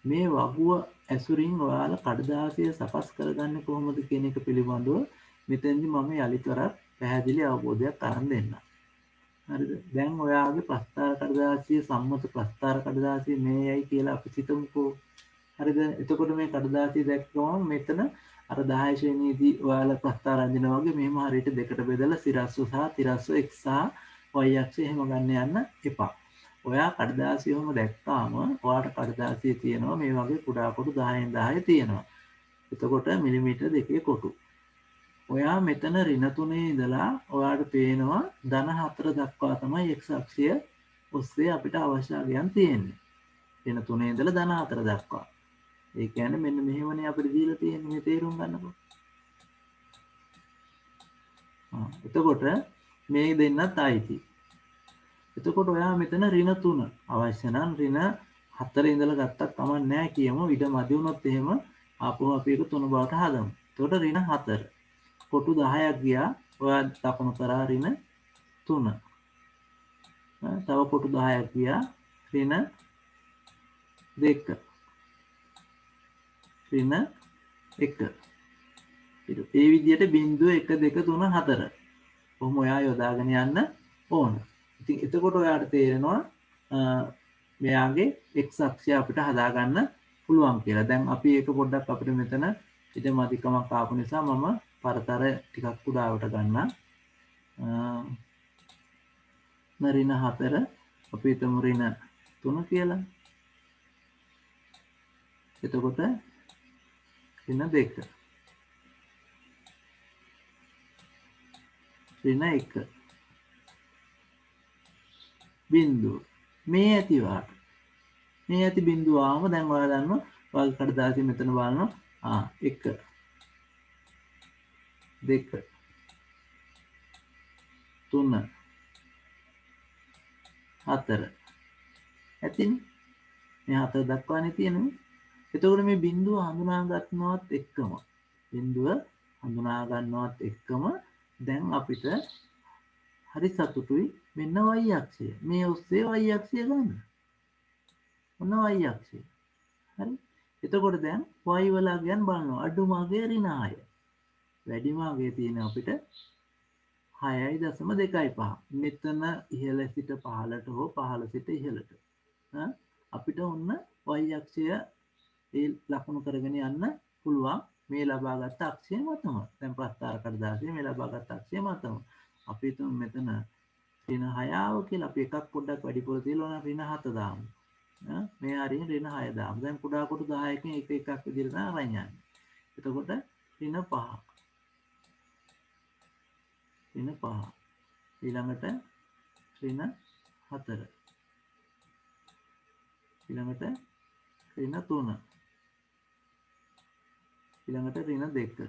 මේ වගුව ඇසුරින් ඔයාලා කඩදාසිය සකස් කරගන්නේ කොහොමද කියන එක පිළිබඳව මෙතෙන්දි මම යලිතවරක් පැහැදිලි අවබෝධයක් අරන් දෙන්නම්. හරිද? දැන් ඔයාගේ ප්‍රස්තාර කඩදාසිය සම්මත ප්‍රස්තාර කඩදාසිය මේයි කියලා අපි හිතමුකෝ. හරිද? එතකොට මේ කඩදාසිය දැක්කම මෙතන අර 10 ශ්‍රේණියේදී ඔයාලා ප්‍රස්තාර අඳිනා වගේ මෙහෙම හරියට දෙකට බෙදලා සිරස්ව සහ තිරස්ව x සහ y අක්ෂය එහෙම ගන්න යන්න එපා. ඔයා කඩදාසිය ඔහම දැක්කාම ඔයාට කඩදාසිය තියෙනවා මේ වගේ කුඩා කොටු 10න් 10 තියෙනවා. එතකොට මිලිමීටර 2 කොටු. ඔයා මෙතන ඍණ 3 ඉඳලා ඔයාට පේනවා ධන 4 දක්වා තමයි x අක්ෂය ඔස්සේ අපිට අවශ්‍ය අගයන් තියෙන්නේ. ඍණ 3 ඉඳලා ධන 4 දක්වා. ඒ කියන්නේ මෙන්න මෙහෙමනේ අපිට දීලා තියෙන්නේ මේ තේරුම් ගන්නකොට. එතකොට මේ දෙන්නත් අයිති. එතකොට ඔයා මෙතන ඍණ 3 අවශ්‍ය නම් ඍණ 4 ඉඳලා ගත්තත් කමක් නැහැ කියමු. ඊට මදි වුණොත් එහෙම ආපහු අපි ඒක 3 බවට හදමු. එතකොට ඍණ 4 කොටු 10ක් ගියා. ඔයා දකුණු කරා ඍණ 3. තව කොටු 10ක් ගියා ඍණ 2. ඍණ 1. ඒ විදිහට බිංදුව 1 2 3 4. කොහොම ඔයා යොදාගෙන යන්න ඕන. ඉතින් එතකොට ඔයාට තේරෙනවා මෙයාගේ x අක්ෂය අපිට හදාගන්න පුළුවන් කියලා. දැන් අපි ඒක පොඩ්ඩක් අපිට මෙතන ඉතින් මදිකමක් ආපු නිසා මම පරතර ටිකක් කුඩාවට ගන්නම්. ඍණ 4 අපි හිතමු ඍණ 3 කියලා. එතකොට ඍණ 2 ඍණ 1 බිංදුව මේ ඇති වාට මේ ඇති බිංදුව ආවම දැන් ඔයාලා දන්නවා ඔයාගේ කඩදාසිය මෙතන බලනවා 1 2 3 4 ඇතිනේ මේ 4 දක්වානේ තියෙන්නේ. එතකොට මේ බිංදුව හඳුනා ගන්නවත් එක්කම දැන් අපිට හරි සතුටුයි මෙන්න y අක්ෂය. මේ ඔස්සේ y අක්ෂය ගන්න. මොන y අක්ෂය? හරි. එතකොට දැන් y වල අගයන් බලනවා. අඩුම අගය ඍණ 6. වැඩිම අගය තියෙන අපිට 6.25. මෙතන ඉහළ සිට පහළට හෝ පහළ සිට ඉහළට. අපිට ඔන්න y අක්ෂය ඒ ලකුණු කරගෙන යන්න පුළුවන් මේ ලබාගත් අක්ෂය මතම. දැන් ප්‍රස්ථාර කඩදාසියේ මේ ලබාගත් අක්ෂය මතම. අපි තුන් මෙතන ඍණ 6 ආව කියලා අපි එකක් පොඩ්ඩක් වැඩිපුර තියලා නම් ඍණ 7 දාමු. මේ හරිය ඍණ 6 දාමු. දැන් කුඩා කොටු 10කින් එක එකක් විදිහට තමයි අරන් යන්නේ. එතකොට ඍණ 5. ඍණ 5. ඊළඟට ඍණ 4. ඊළඟට ඍණ 3. ඊළඟට ඍණ 2.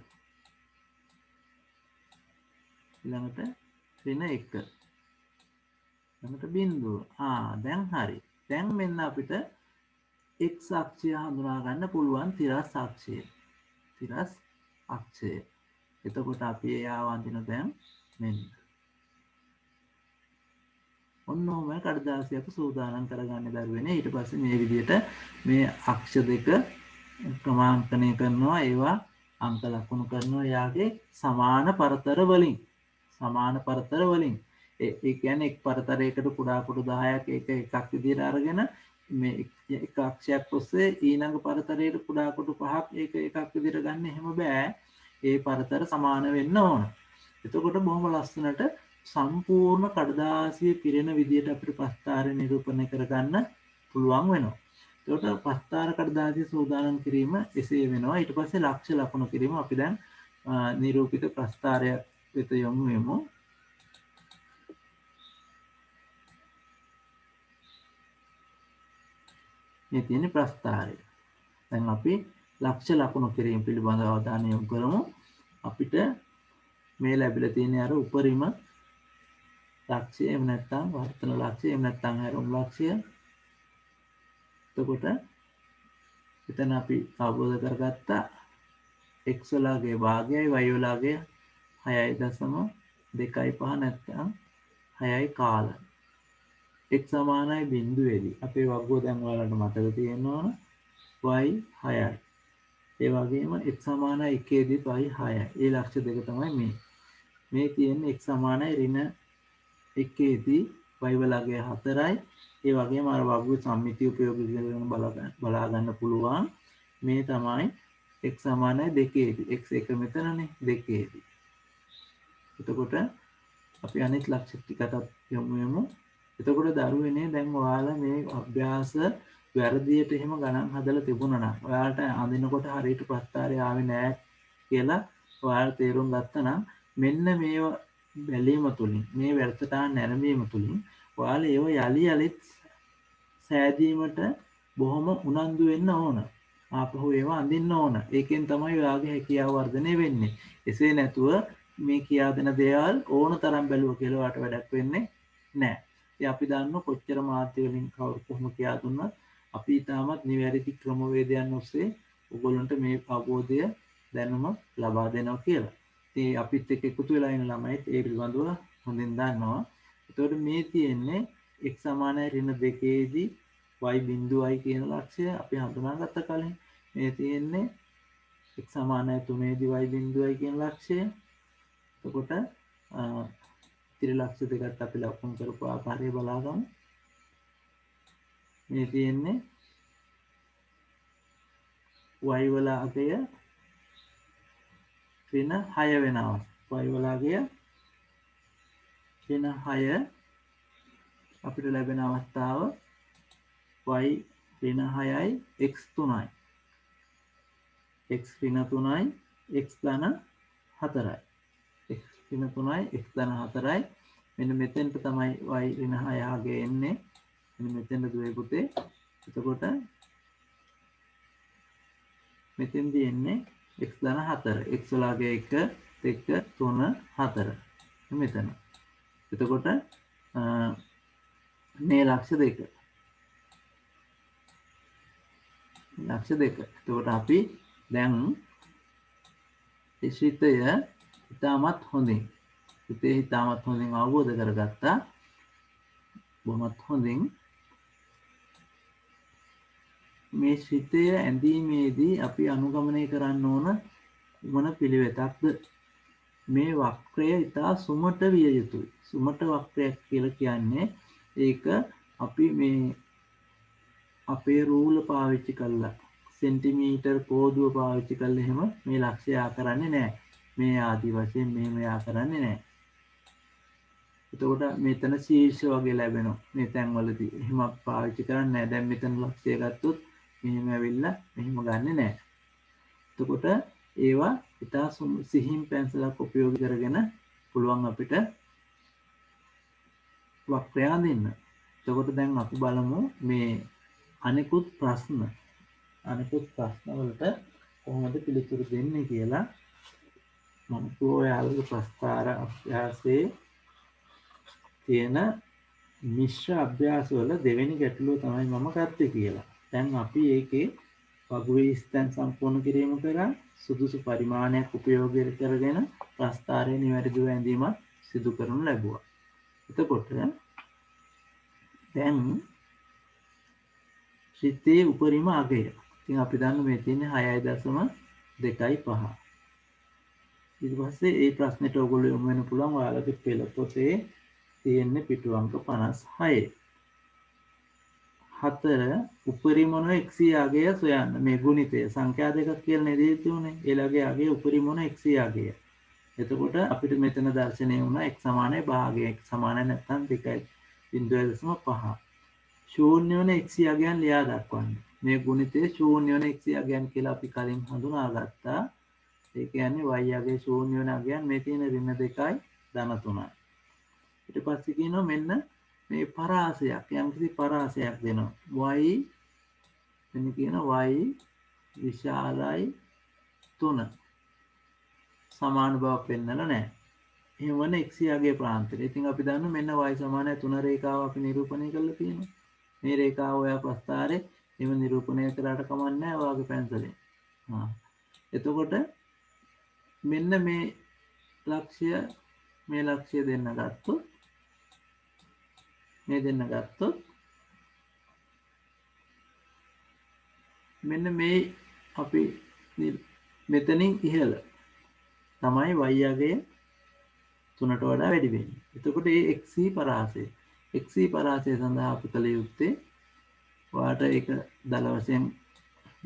ඊළඟට ඍණ 1. ඊළඟට බිංදුව. දැන් හරි. දැන් මෙන්න අපිට x අක්ෂය හඳුනා ගන්න පුළුවන් තිරස් අක්ෂය. එතකොට අපි ඒ ආවන්දින දැන් මෙන්න. ඔන්න ඔහොමයි කඩදාසිය අපි සූදානම් කරගන්න දරුවනේ. ඊට පස්සේ මේ විදිහට මේ අක්ෂ දෙක ක්‍රමාංකනය කරනවා. ඒවා අංක ලකුණු කරනවා යාගේ සමාන පරතර වලින්. ඒ කියන්නේ එක් පරතරයකට කුඩා කොටු 10ක් එකක් විදිහට අරගෙන මේ එක අක්ෂයක් ඔස්සේ ඊළඟ පරතරයට කුඩා කොටු 5ක් එකක් විදිහට ගන්න එහෙම බෑ. ඒ පරතර සමාන වෙන්න ඕන. එතකොට බොහොම ලස්සනට සම්පූර්ණ කඩදාසිය පිරෙන විදිහට අපිට ප්‍රස්ථාරය නිරූපණය කරගන්න පුළුවන් වෙනවා. එතකොට ප්‍රස්ථාර කඩදාසිය සූදානම් කිරීම එසේ වෙනවා. ඊට පස්සේ ලක්ෂ ලකුණු කිරීම අපි දැන් නිරූපිත ප්‍රස්ථාරය වෙත යොමු වෙමු. මේ තියෙන ප්‍රස්ථාරය. දැන් අපි ලක්ෂ ලකුණු කිරීම පිළිබඳව අවධානය යොමු කරමු. අපිට මේ ලැබිලා තියෙන අර උපරිම ලක්ෂය එහෙම නැත්නම් වර්තන ලක්ෂය එහෙම නැත්නම් හැරවුම් ලක්ෂය. එතකොට එතන අපි අවබෝධ කරගත්තා x වලගේ භාගයයි y වලගේ 6.25 නැත්නම් 6යි කාලය. x සමානයි බිංදුවේදී අපේ වග්ගෝ දැන් ඔයාලට මතක තියෙනවනේ y 6යි. ඒ වගේම x සමානයි 1 දී y 6යි. ඒ ලක්ෂ දෙක තමයි මේ. මේ තියෙන්නේ x සමානයි ඍණ 1 දී y වලගේ 4යි. ඒ වගේම අර වග්ගු සම්මිතිය උපයෝගී කරගෙන බලා ගන්න පුළුවන්. මේ තමයි x සමානයි 2 දී. x එක මෙතනනේ 2 දී. එතකොට අපි අනිත් ලක්ෂ ටිකටත් යමු. එතකොට දරුවනේ දැන් ඔයාලා මේ අභ්‍යාස වැරදියට එහෙම ගණන් හදලා තිබුණා නම් ඔයාලට අඳිනකොට හරියට ප්‍රස්තාරය ආවේ නැහැ කියලා ඔයාලා තේරුම් ගත්තා නම් මෙන්න මේව බැලීම තුලින් මේ වැඩසටහන නැරඹීම තුලින් ඔයාලා ඒව යලි යලිත් සෑදීමට බොහොම උනන්දු වෙන්න ඕන. ආපහු ඒවා අඳින්න ඕන. ඒකෙන් තමයි ඔයාගේ හැකියාව වර්ධනය වෙන්නේ. එසේ නැතුව මේ කියා දෙන දේවල් ඕන තරම් බැලුවා කියලා ඔයාට වැඩක් වෙන්නේ නැහැ. ඉතින් අපි දන්න කොච්චර මාධ්‍ය වලින් කවුරු කොහොම කියා දුන්නත් අපි තාමත් නිවැරදි ක්‍රමවේදයන් ඔස්සේ ඔයගොල්ලන්ට මේ අවබෝධය දැනුම ලබා දෙනවා කියලා. ඉතින් අපිත් එක්ක එකතු වෙලා ඉන්න ළමයිත් ඒ පිළිබඳව හොඳින් දන්නවා. එතකොට මේ තියෙන්නේ x සමානයි ඍණ 2දී y බිඳුවයි කියන ලක්ෂය අපි හඳුනාගත්ත කලින් මේ තියෙන්නේ x සමානයි 3දී y බිඳුවයි කියන ලක්ෂය. එතකොට ඉතිරි ලක්ෂ දෙකත් අපි ලකුණු කරපු ආකාරය බලාගමු. මේ තියෙන්නේ y වල අගය ඍණ 6 වෙනවා. y වල අගය ඍණ 6 අපිට ලැබෙන අවස්ථාව y ඍණ 6යි x 3යි. x ඍණ 3යි x ධන 4යි. x ඍණ 3යි x ධන 4යි. මෙන්න මෙතෙන්ට තමයි y ඍණ 6 ආගේ එන්නේ. මෙන්න මෙතෙන්ද දුවේ පුතේ. එතකොට මෙතෙන්දී එන්නේ x ධන 4. x වල අගය 1 2 3 4. මෙතන. එතකොට මේ ලක්ෂ දෙක. ලක්ෂ දෙක. එතකොට අපි දැන් ශිතය ඉතාමත් හොඳින් අවබෝධ කරගත්තා. බොහොමත් හොඳින් මේ ශිතය ඇඳීමේදී අපි අනුගමනය කරන්න ඕන මොන පිළිවෙතක්ද? මේ වක්‍රය ඉතා සුමට විය යුතුයි. සුමට වක්‍රයක් කියලා කියන්නේ ඒක අපි මේ අපේ රූල පාවිච්චි කරලා සෙන්ටිමීටර් කෝදුව පාවිච්චි කරලා එහෙම මේ ලක්ෂය ආ කරන්නේ නැහැ. මේ ආදි වශයෙන් මෙහෙම ආ කරන්නේ නැහැ. එතකොට මෙතන ශීර්ෂ වගේ ලැබෙනවා. මේ තැන්වලදී එහෙම පාවිච්චි කරන්නේ නැහැ. දැන් මෙතන ලක්ෂය ගත්තොත් මෙහෙම ඇවිල්ලා මෙහෙම ගන්නෙ නැහැ. එතකොට ඒවා ඉතා සිහින් පැන්සලක් උපයෝග කරගෙන පුළුවන් අපිට වක්‍රය අඳින්න. එතකොට දැන් අපි බලමු මේ අනිකුත් ප්‍රශ්න වලට කොහොමද පිළිතුරු දෙන්නේ කියලා. මම ඔයාලගේ ප්‍රස්තාර අභ්‍යාසයේ තියෙන මිශ්‍ර අභ්‍යාස වල දෙවෙනි ගැටලුව තමයි මම ගත්තේ කියලා. දැන් අපි ඒකේ වගුවේ ස්ථාන සම්පූර්ණ කිරීම කරා සුදුසු පරිමාණයක් උපයෝග කරගෙන ප්‍රස්තාරයේ නිවැරදිව ඇඳීමක් සිදු කරනු ලැබුවා. එතකොට දැන් ශිතයේ උපරිම අගය. ඉතින් අපි දන්න මේ තියෙන්නේ 6.25. ඊට පස්සේ මේ ප්‍රශ්නෙට ඔයගොල්ලෝ යොමු වෙන්න පුළුවන් ඔයාලගේ පෙළ පොතේ තියෙන්නේ පිටු අංක 56. 4 උපරිම වන x අගය සොයන්න. මේ ගුණිතය සංඛ්‍යා දෙකක් කියලා නේද තියෙන්නේ. ඒලගේ අගය උපරිම වන x අගය. එතකොට අපිට මෙතන දර්ශනය වුණා x සමානයි භාගය. x සමානයි නැත්නම් 2.5. ශූන්‍ය වන x අගයන් ලියා දක්වන්න. මේ ගුණිතයේ ශූන්‍ය වන x අගයන් කියලා අපි කලින් හඳුනාගත්තා. ඒ කියන්නේ y අගයේ ශූන්‍ය වන අගයන් මේ තියෙන ඍණ 2යි ධන 3යි. ඊට පස්සේ කියනවා මෙන්න මේ පරාසයක් යම්කිසි පරාසයක් දෙනවා. y මෙන්න කියන y විශාලයි 3 සමාන බව පෙන්නලා නැහැ. එහෙම වන x අගයේ ප්‍රාන්තරය. ඉතින් අපි දන්නවා මෙන්න y සමානයි 3 රේඛාව අපි නිරූපණය කරලා තියෙනවා. මේ රේඛාව ඔයා ප්‍රස්තාරේ එහෙම නිරූපණය කරාට කමක් නැහැ ඔයාගේ පැන්සලෙන්. එතකොට මෙන්න මේ ලක්ෂ්‍ය දෙන්න ගත්තොත් මෙන්න මේ අපි මෙතනින් ඉහළ තමයි y අගය 3ට වඩා වැඩි වෙන්නේ. එතකොට මේ xc පරාසය සඳහා අපි කළ යුත්තේ ඔයාට ඒක දල වශයෙන්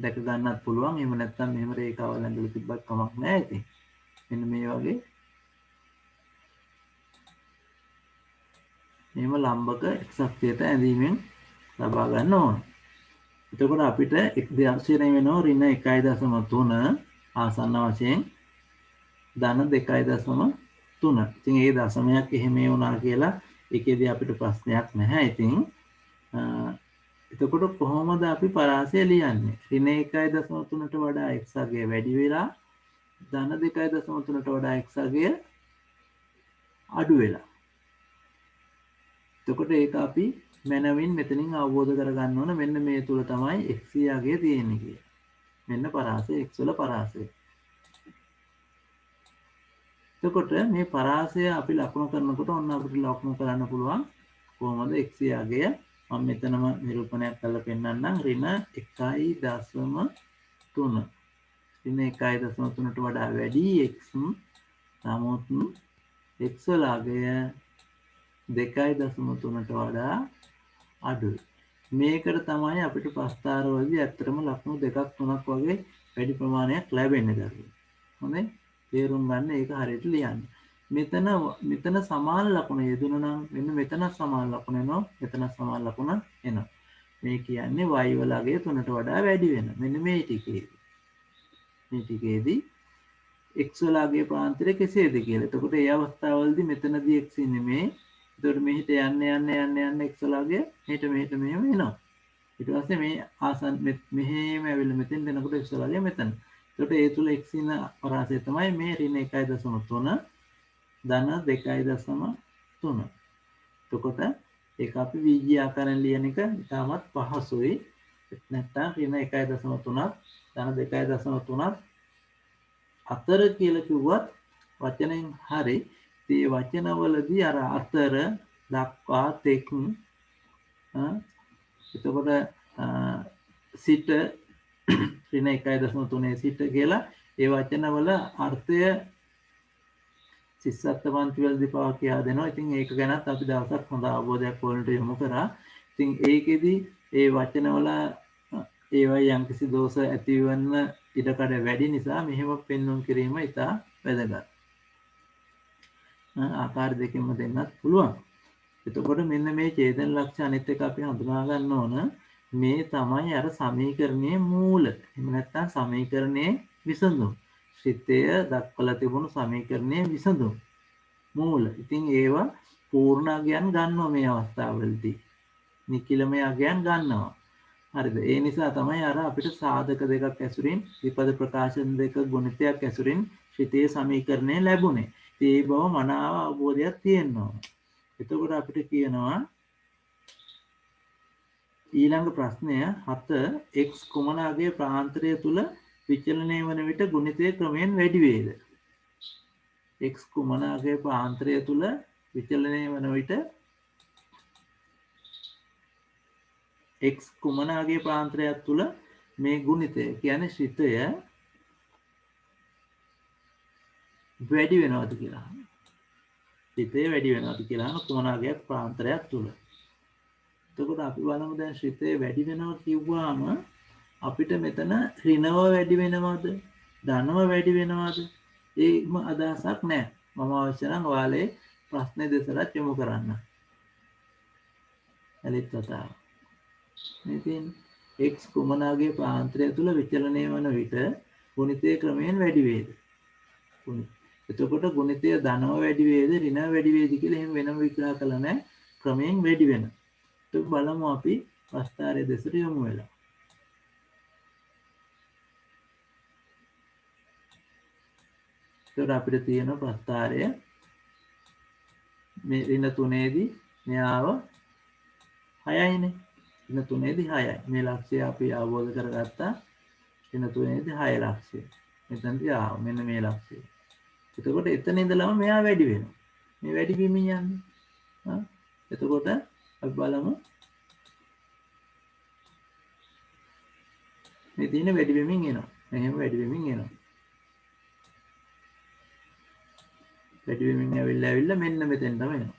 දැක ගන්නත් පුළුවන්. එහෙම නැත්නම් මෙහෙම රේඛාවල් ඇඳලා තිබ්බත් කමක් නැහැ. ඉතින් මෙන්න මේ වගේ මෙහෙම ලම්බක x අක්ෂයට ඇඳීමෙන් ලබා ගන්න ඕන. එතකොට අපිට x දර්ශනය වෙනවා ඍණ 1.3 ආසන්න වශයෙන් ධන 2.3. ඉතින් ඒ දශමයක් එහෙම වුණා කියලා ඒකේදී අපිට ප්‍රශ්නයක් නැහැ. ඉතින් එතකොට කොහොමද අපි පරාසය ලියන්නේ? ඍණ 1.3ට වඩා x අගය වැඩි වෙලා ධන 2.3ට වඩා x අගය අඩු වෙලා. එතකොට ඒක අපි මනවින් මෙතනින් අවබෝධ කරගන්න ඕන. මෙන්න මේ තුල තමයි x අගය තියෙන්නේ කියලා. මෙන්න පරාසය x වල පරාසය. එතකොට මේ පරාසය අපි ලකුණු කරනකොට ඔන්න අපිට ලකුණු කරන්න පුළුවන් කොහොමද x අගය මම මෙතනම නිරූපණයක් කරලා පෙන්නන්නම් ඍණ 1.3 ඍණ 1.3ට වඩා වැඩි x නමුත් x වල අගය 2.3ට වඩා අඩුයි. මේකට තමයි අපිට ප්‍රස්ථාරවලදී ඇත්තටම ලකුණු 2ක් 3ක් වගේ වැඩි ප්‍රමාණයක් ලැබෙන්නේ දරුවෝ. හොඳයි. තේරුම් ගන්න ඒක හරියට ලියන්න. මෙතන සමාන ලකුණ යෙදුණා නම් මෙන්න මෙතන සමාන ලකුණ එනවා. මෙතන සමාන ලකුණ එනවා. මේ කියන්නේ y වල අගය 3ට වඩා වැඩි වෙන. මෙන්න මේ ටිකේදී. මේ ටිකේදී x වල අගය ප්‍රාන්තරය කෙසේද කියලා. එතකොට මේ අවස්ථාවවලදී මෙතනදී x ඉන්නේ මේ. එතකොට මෙහෙට යන්න x වල අගය මෙහෙට මෙහෙම එනවා. ඊට පස්සේ මේ ආසන්න මෙහෙම ඇවිල්ලා මෙතෙන් දෙනකොට x වල අගය මෙතන. එතකොට ඒ තුල x ඉන පරාසය තමයි මේ ඍණ 1.3 ධන 2.3. එතකොට ඒක අපි VG ආකාරයෙන් ලියන එක ඉතාමත් පහසුයි. නැත්නම් ඍණ 1.3ක් ධන 2.3ක් අතර කියලා කිව්වත් වචනෙන් හරි. මේ වචනවලදී අර අතර දක්වා තෙක් එතකොට සිට ඍණ 1.3 සිට කියලා ඒ වචනවල අර්ථය සිස්සත්ත පන්තිවලදී පවා කියා දෙනවා. ඉතින් ඒක ගැනත් අපි දවසක් හොඳ අවබෝධයක් වලට යොමු කරා. ඉතින් ඒකෙදි ඒ වචනවල ඒවයි යම්කිසි දෝෂ ඇතිවන්න ඉඩකඩ වැඩි නිසා මෙහෙම පෙන්වුම් කිරීම ඉතා වැදගත්. ආකාර දෙකකින්ම දෙන්නත් පුළුවන්. එතකොට මෙන්න මේ ඡේදන ලක්ෂණ අනිත් එක අපි හඳුනා ගන්න ඕන. මේ තමයි අර සමීකරණයේ මූල. එහෙම නැත්නම් සමීකරණයේ විසඳුම්. ශ්‍රිතය දක්වලා තිබුණු සමීකරණයේ විසඳුම්. මූල. ඉතින් ඒවා පූර්ණ අගයන් ගන්නවා මේ අවස්ථාවවලදී. නිකිලමය අගයන් ගන්නවා. හරිද? ඒ නිසා තමයි අර අපිට සාධක දෙකක් ඇසුරින් විපද ප්‍රකාශන දෙක ගුණිතයක් ඇසුරින් ශ්‍රිතයේ සමීකරණය ලැබුණේ. ඒ බව මනාව අවබෝධයක් තියෙනවා. එතකොට අපිට කියනවා ඊළඟ ප්‍රශ්නය 7 x කුමනාගේ ප්‍රාන්තරය තුල විචලනය වන විට ගුණිතය ක්‍රමයෙන් වැඩි වේද? x කුමනාගේ ප්‍රාන්තරය තුල විචලනය වන විට x කුමනාගේ ප්‍රාන්තරයක් තුල මේ ගුණිතය කියන්නේ ශ්‍රිතය වැඩි වෙනවද කියලා. ශ්‍රිතය වැඩි වෙනවද කියලා කුමනාගේ ප්‍රාන්තරයක් තුල. එතකොට අපි බලමු දැන් ශ්‍රිතය වැඩි වෙනවා කිව්වාම අපිට මෙතන ඍණව වැඩි වෙනවද ධනව වැඩි වෙනවද ඒකම අදහසක් නැහැ. මම අවශ්‍ය නම් ඔයාලේ ප්‍රශ්නේ දෙසට යොමු කරන්න. එලිට කතාව. ඉතින් x කුමනාගේ ප්‍රාන්තරය තුල විචලනය වන විට ගුණිතය ක්‍රමයෙන් වැඩි වේද? එතකොට ගුණිතය ධනව වැඩි වේද ඍණව වැඩි වේද කියලා එහෙම වෙනම විග්‍රහ කළා නැහැ. ක්‍රමයෙන් වැඩි වෙනවා. ඒක බලමු අපි ප්‍රස්ථාරය දෙසට යමු වෙලා. ඒකට අපිට තියෙන ප්‍රස්ථාරය මේ ඍණ 3ේදී මෙයාව 6යිනේ. ඍණ 3ේදී 6යි. මේ ලක්ෂ්‍යය අපි අවබෝධ කරගත්තා. ඍණ 3ේදී 6 ලක්ෂ්‍යය. මෙතනදී ආව මෙන්න මේ ලක්ෂ්‍යය. එතකොට එතන ඉඳලම මෙයා වැඩි වෙනවා. මේ වැඩි වීමින් යන්නේ. එතකොට අපි බලමු මේ තියෙන වැඩි වෙමින් එනවා. මෙහෙම වැඩි වෙමින් එනවා. වැඩි වෙමින් ඇවිල්ලා මෙන්න මෙතෙන්ටම එනවා.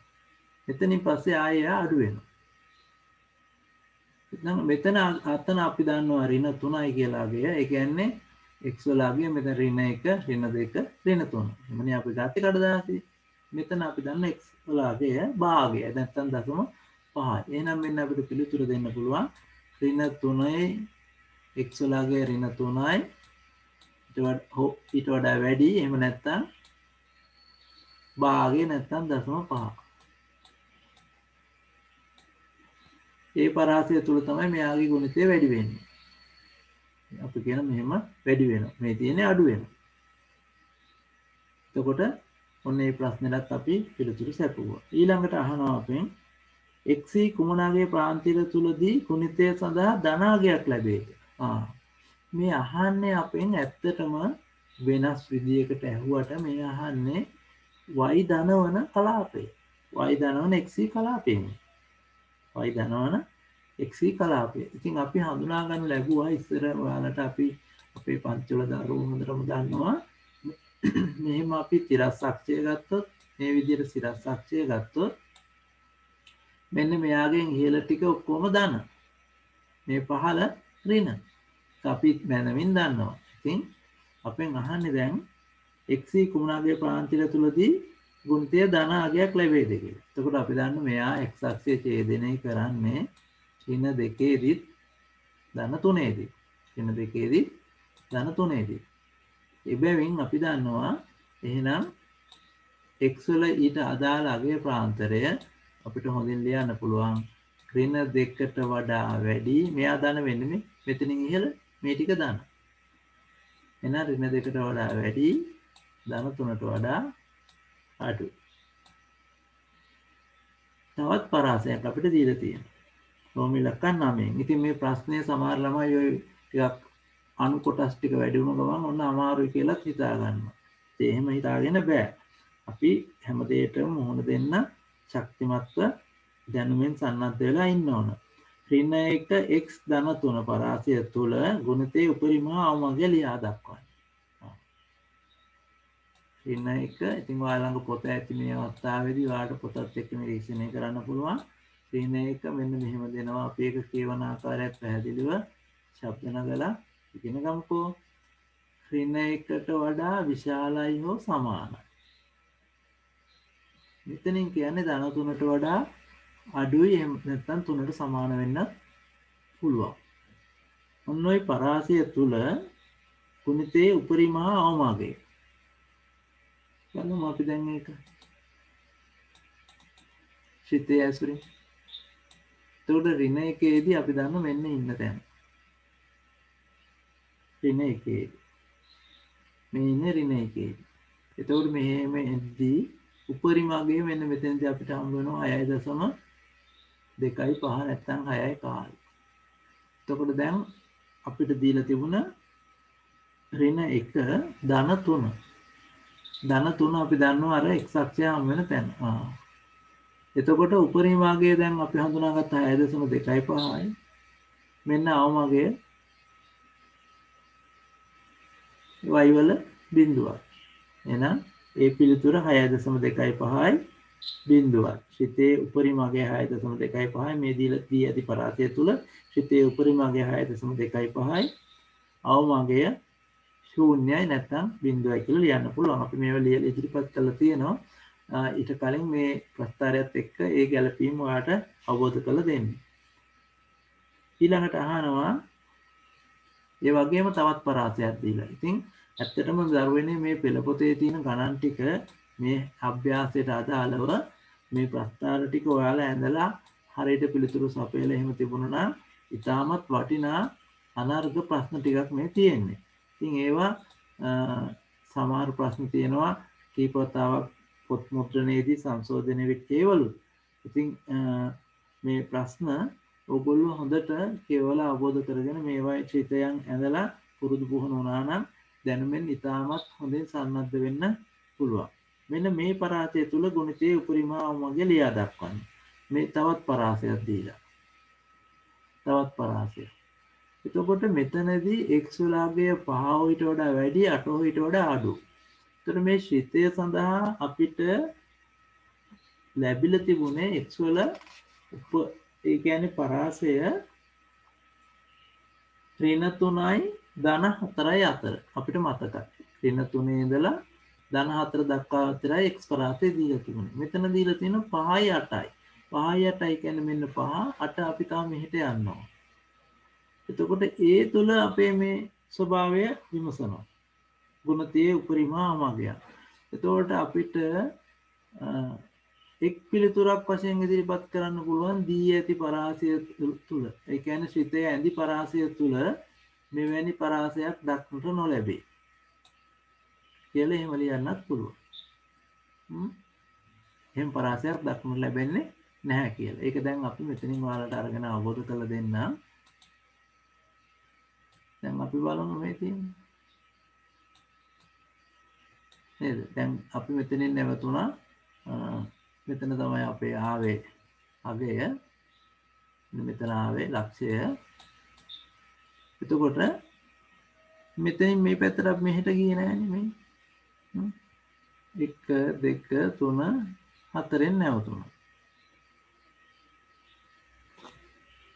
එතනින් පස්සේ ආයෙ අඩු වෙනවා. මෙතන අතන අපි දන්නවා ඍණ 3යි කියලා අගය. ඒ කියන්නේ x වල අගය මෙතන ඍණ 1, ඍණ 2, ඍණ 3. එමනේ අපි ගත්තේ කඩදාසිය. මෙතන අපි දන්න x වලගේ භාගය නැත්නම් 0.5. එහෙනම් මෙන්න අපිට පිළිතුර දෙන්න පුළුවන් ඍණ 3යි x වලගේ ඍණ 3යි ඊට වඩා වැඩි. එහෙම නැත්නම් භාගය නැත්නම් 0.5. ඒ පරාසය තුල තමයි මෙයාගේ ගුණිතය වැඩි වෙන්නේ. අපි කියන මෙහෙම වැඩි වෙනවා. මේ තියෙන්නේ අඩු වෙනවා. එතකොට ඔන්න මේ ප්‍රශ්නෙටත් අපි පිළිතුරු සැපුවා. ඊළඟට අහනවා අපෙන් x කුමනාගේ ප්‍රාන්තය තුලදී ගුණිතය සඳහා ධනාගයක් ලැබේද? මේ අහන්නේ අපෙන් ඇත්තටම වෙනස් විදියකට ඇහුවට මේ අහන්නේ y ධනවන කලාපය. y ධනවන x කලාපයෙන්. y ධනවන x කලාපය. ඉතින් අපි හඳුනා ගන්න ලැබුවා ඉස්සර ඔයාලට අපි අපේ පන්තිවල දරුවෝ හොඳටම දන්නවා මෙහෙම අපි තිරස්සක්ෂය ගත්තොත් මේ විදිහට සිරස්සක්ෂය ගත්තොත් මෙන්න මෙයාගෙන් ඉහළ ටික ඔක්කොම ධන. මේ පහළ ඍණ. අපි මනමින් දන්නවා. ඉතින් අපෙන් අහන්නේ දැන් x කුමනාගේ ප්‍රාන්තය තුලදී ගුණිතය ධන අගයක් ලැබෙයිද කියලා. එතකොට අපි දන්න මෙයා x අක්ෂය ඡේදනය කරන්නේ ඍණ 2 ධන 3 ඍණ 2 ධන 3 එබැවින් අපි දන්නවා එහෙනම් x වල ඊට අදාළ අගය ප්‍රාන්තරය අපිට හොඳින් ලියන්න පුළුවන් ඍණ 2ට වඩා වැඩි. මෙයා ධන වෙන්නේ මෙතනින් ඉහළ මේ ටික ධන. එහෙනම් ඍණ 2ට වඩා වැඩි ධන 3ට වඩා අඩු. තවත් පරාසයක් අපිට දීලා තියෙනවා. රෝම ඉලක්කම් 9. ඉතින් මේ ප්‍රශ්නේ සමහර ළමයි ඔය ටිකක් අණු කොටස් ටික වැඩි වුණ ගමන් ඔන්න අමාරුයි කියලා හිතා ගන්නවා. ඒ එහෙම හිතාගෙන බෑ. අපි හැම දෙයකටම මුහුණ දෙන්න ශක්තිමත්ව දැනුමින් සන්නද්ධ වෙලා ඉන්න ඕන. ඍණ 1 x ධන 3 පරාසය තුල ගුණිතයේ උපරිම අවමගය ලියා දක්වන්න. ඍණ 1 ඉතින් ඔයාලා ළඟ පොත ඇති මේ අවස්ථාවේදී ඔයාලට පොතත් එක්ක නිරීක්ෂණය කරන්න පුළුවන්. ඍණ 1 මෙන්න මෙහෙම දෙනවා. අපි ඒක කියවන ආකාරයත් පැහැදිලිව ශබ්ද නගලා ඉගෙන ගමුකෝ. ඍණ 1ට වඩා විශාලයි හෝ සමානයි. මෙතනින් කියන්නේ ධන 3ට වඩා අඩුයි. එහෙම නැත්නම් 3ට සමාන වෙන්න පුළුවන්. ඔන්න ඔය පරාසය තුල ගුණිතයේ උපරිම අවමගය. බලමු අපි දැන් ඒක. ශිතේ ඇසුරින්. එතකොට ඍණ 1ේදී අපි දන්න මෙන්න ඉන්න තැන. ඍණ 1. මේ ඉන්නේ ඍණ 1. එතකොට මෙහෙම එද්දී උපරිම අගය මෙන්න මෙතනදී අපිට හම්බ වෙනවා 6.25 නැත්නම් 6යි කාලය. එතකොට දැන් අපිට දීලා තිබුණ ඍණ 1 ධන 3. ධන 3 අපි දන්නවා අර x අක්ෂය හම් වෙන තැන. එතකොට උපරිම අගය දැන් අපි හඳුනාගත්ත 6.25යි. මෙන්න අවමගය y වල බිඳුවක්. එහෙනම් ඒ පිළිතුර 6.25යි බිඳුවක්. ශිතේ උපරිම අගය 6.25යි. මේ දී ඇති පරාසය තුල ශිතේ උපරිම අගය 6.25යි. අවමගය ශූන්‍යයි නැත්නම් බිඳුවයි කියලා ලියන්න පුළුවන්. අපි මේවා ලියලා ඉදිරිපත් කරලා තියෙනවා. ඊට කලින් මේ ප්‍රස්තාරයත් එක්ක ඒ ගැළපීම ඔයාලට අවබෝධ කරලා දෙන්න. ඊළඟට අහනවා ඒ වගේම තවත් පරාසයක් දීලා. ඉතින් ඇත්තටම දරුවනේ මේ පෙළ පොතේ තියෙන ගණන් ටික මේ අභ්‍යාසයට අදාළව මේ ප්‍රස්තාර ටික ඔයාලා ඇඳලා හරියට පිළිතුරු සපයලා එහෙම තිබුණා නම් ඉතාමත් වටිනා අනර්ග ප්‍රශ්න ටිකක් මේ තියෙන්නේ. ඉතින් ඒවා සමහර ප්‍රශ්න තියෙනවා කීප වතාවක් පොත් මුද්‍රණයේදී සංශෝධනය වෙච්ච ඒවලු. ඉතින් මේ ප්‍රශ්න ඔයගොල්ලෝ හොඳට කියවලා අවබෝධ කරගෙන මේවායි චිතයන් ඇඳලා පුරුදු පුහුණු වුණා නම් දැනුමෙන් ඉතාමත් හොඳින් සන්නද්ධ වෙන්න පුළුවන්. මෙන්න මේ පරාසය තුල ගුණිතයේ උපරිම අවමගය ලියා දක්වන්න. මේ තවත් පරාසයක් දීලා. තවත් පරාසයක්. එතකොට මෙතනදී x වලගේ 5 ඊට වඩා වැඩි 8 ඊට වඩා අඩු. එතකොට මේ ශිතය සඳහා අපිට ලැබිලා තිබුණේ x වල ඒ කියන්නේ පරාසය ඍණ 3යි ධන 4යි අතර අපිට මතකයි. ඍණ 3 ඉඳලා ධන 4 දක්වා විතරයි x පරාසය දීලා තිබුණේ. මෙතන දීලා තියෙනවා 5යි 8යි. 5යි 8යි කියන්නේ මෙන්න 5 8 අපි තාම මෙහෙට යනවා. එතකොට ඒ තුල අපේ මේ ස්වභාවය විමසනවා. ගුණතියේ උපරිමාමගය. එතකොට අපිට එක් පිළිතුරක් වශයෙන් ඉදිරිපත් කරන්න පුළුවන් දී ඇති පරාසය තුල. ඒ කියන්නේ ශ්‍රිතය ඇඳි පරාසය තුල මෙවැනි පරාසයක් දක්නට නොලැබේ. කියලා එහෙම ලියන්නත් පුළුවන්. එහෙම පරාසයක් දක්නට ලැබෙන්නේ නැහැ කියලා. ඒක දැන් අපි මෙතනින් ඔයාලට අරගෙන අවබෝධ කරලා දෙන්න. දැන් අපි බලමු මේ තියෙන්නේ. නේද? දැන් අපි මෙතනින් නැවතුණා. මෙතන තමයි අපේ ආවේ අගය. මෙතන ආවේ ලක්ෂය. එතකොට මෙතනින් මේ පැත්තට අපි මෙහෙට ගියේ නෑනේ මේ. 1 2 3 4ෙන් නැවතුණා.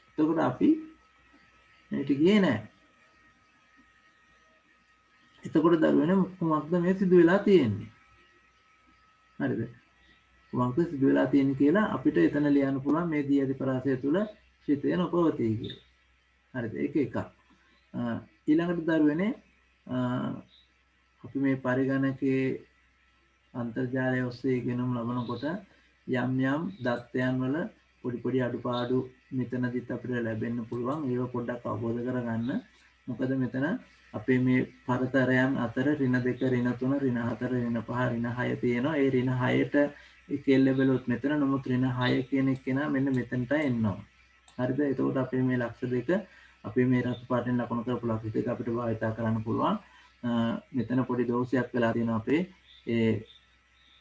එතකොට අපි මෙහෙට ගියේ නෑ. එතකොට දරුවනේ මොකක්ද මේ සිදු වෙලා තියෙන්නේ? හරිද? මොකක්ද සිදු වෙලා තියෙන්නේ කියලා අපිට එතන ලියන්න පුළුවන් මේ දී ඇති පරාසය තුල ශ්‍රිතය නොපවතී කියලා. හරිද? ඒක එකක්. ඊළඟට දරුවනේ අපි මේ පරිගණකයේ අන්තර්ජාලය ඔස්සේ ඉගෙනුම් ලබනකොට යම් යම් දත්තයන් වල පොඩි පොඩි අඩුපාඩු මෙතනදිත් අපිට ලැබෙන්න පුළුවන්. ඒව පොඩ්ඩක් අවබෝධ කරගන්න. මොකද මෙතන අපේ මේ පරතරයන් අතර ඍණ 2 ඍණ 3 ඍණ 4 ඍණ 5 ඍණ 6 තියෙනවා. ඒ ඍණ 6ට එකෙල්ල බැලුවොත් මෙතන නමුත් ඍණ 6 කියන එකේනා මෙන්න මෙතනට එනවා. හරිද? එතකොට අපේ මේ ලක්ෂ දෙක අපේ මේ රතු පාටෙන් ලකුණු කරපු ලක්ෂ දෙක අපිට භාවිතා කරන්න පුළුවන්. මෙතන පොඩි දෝෂයක් වෙලා තියෙනවා අපේ ඒ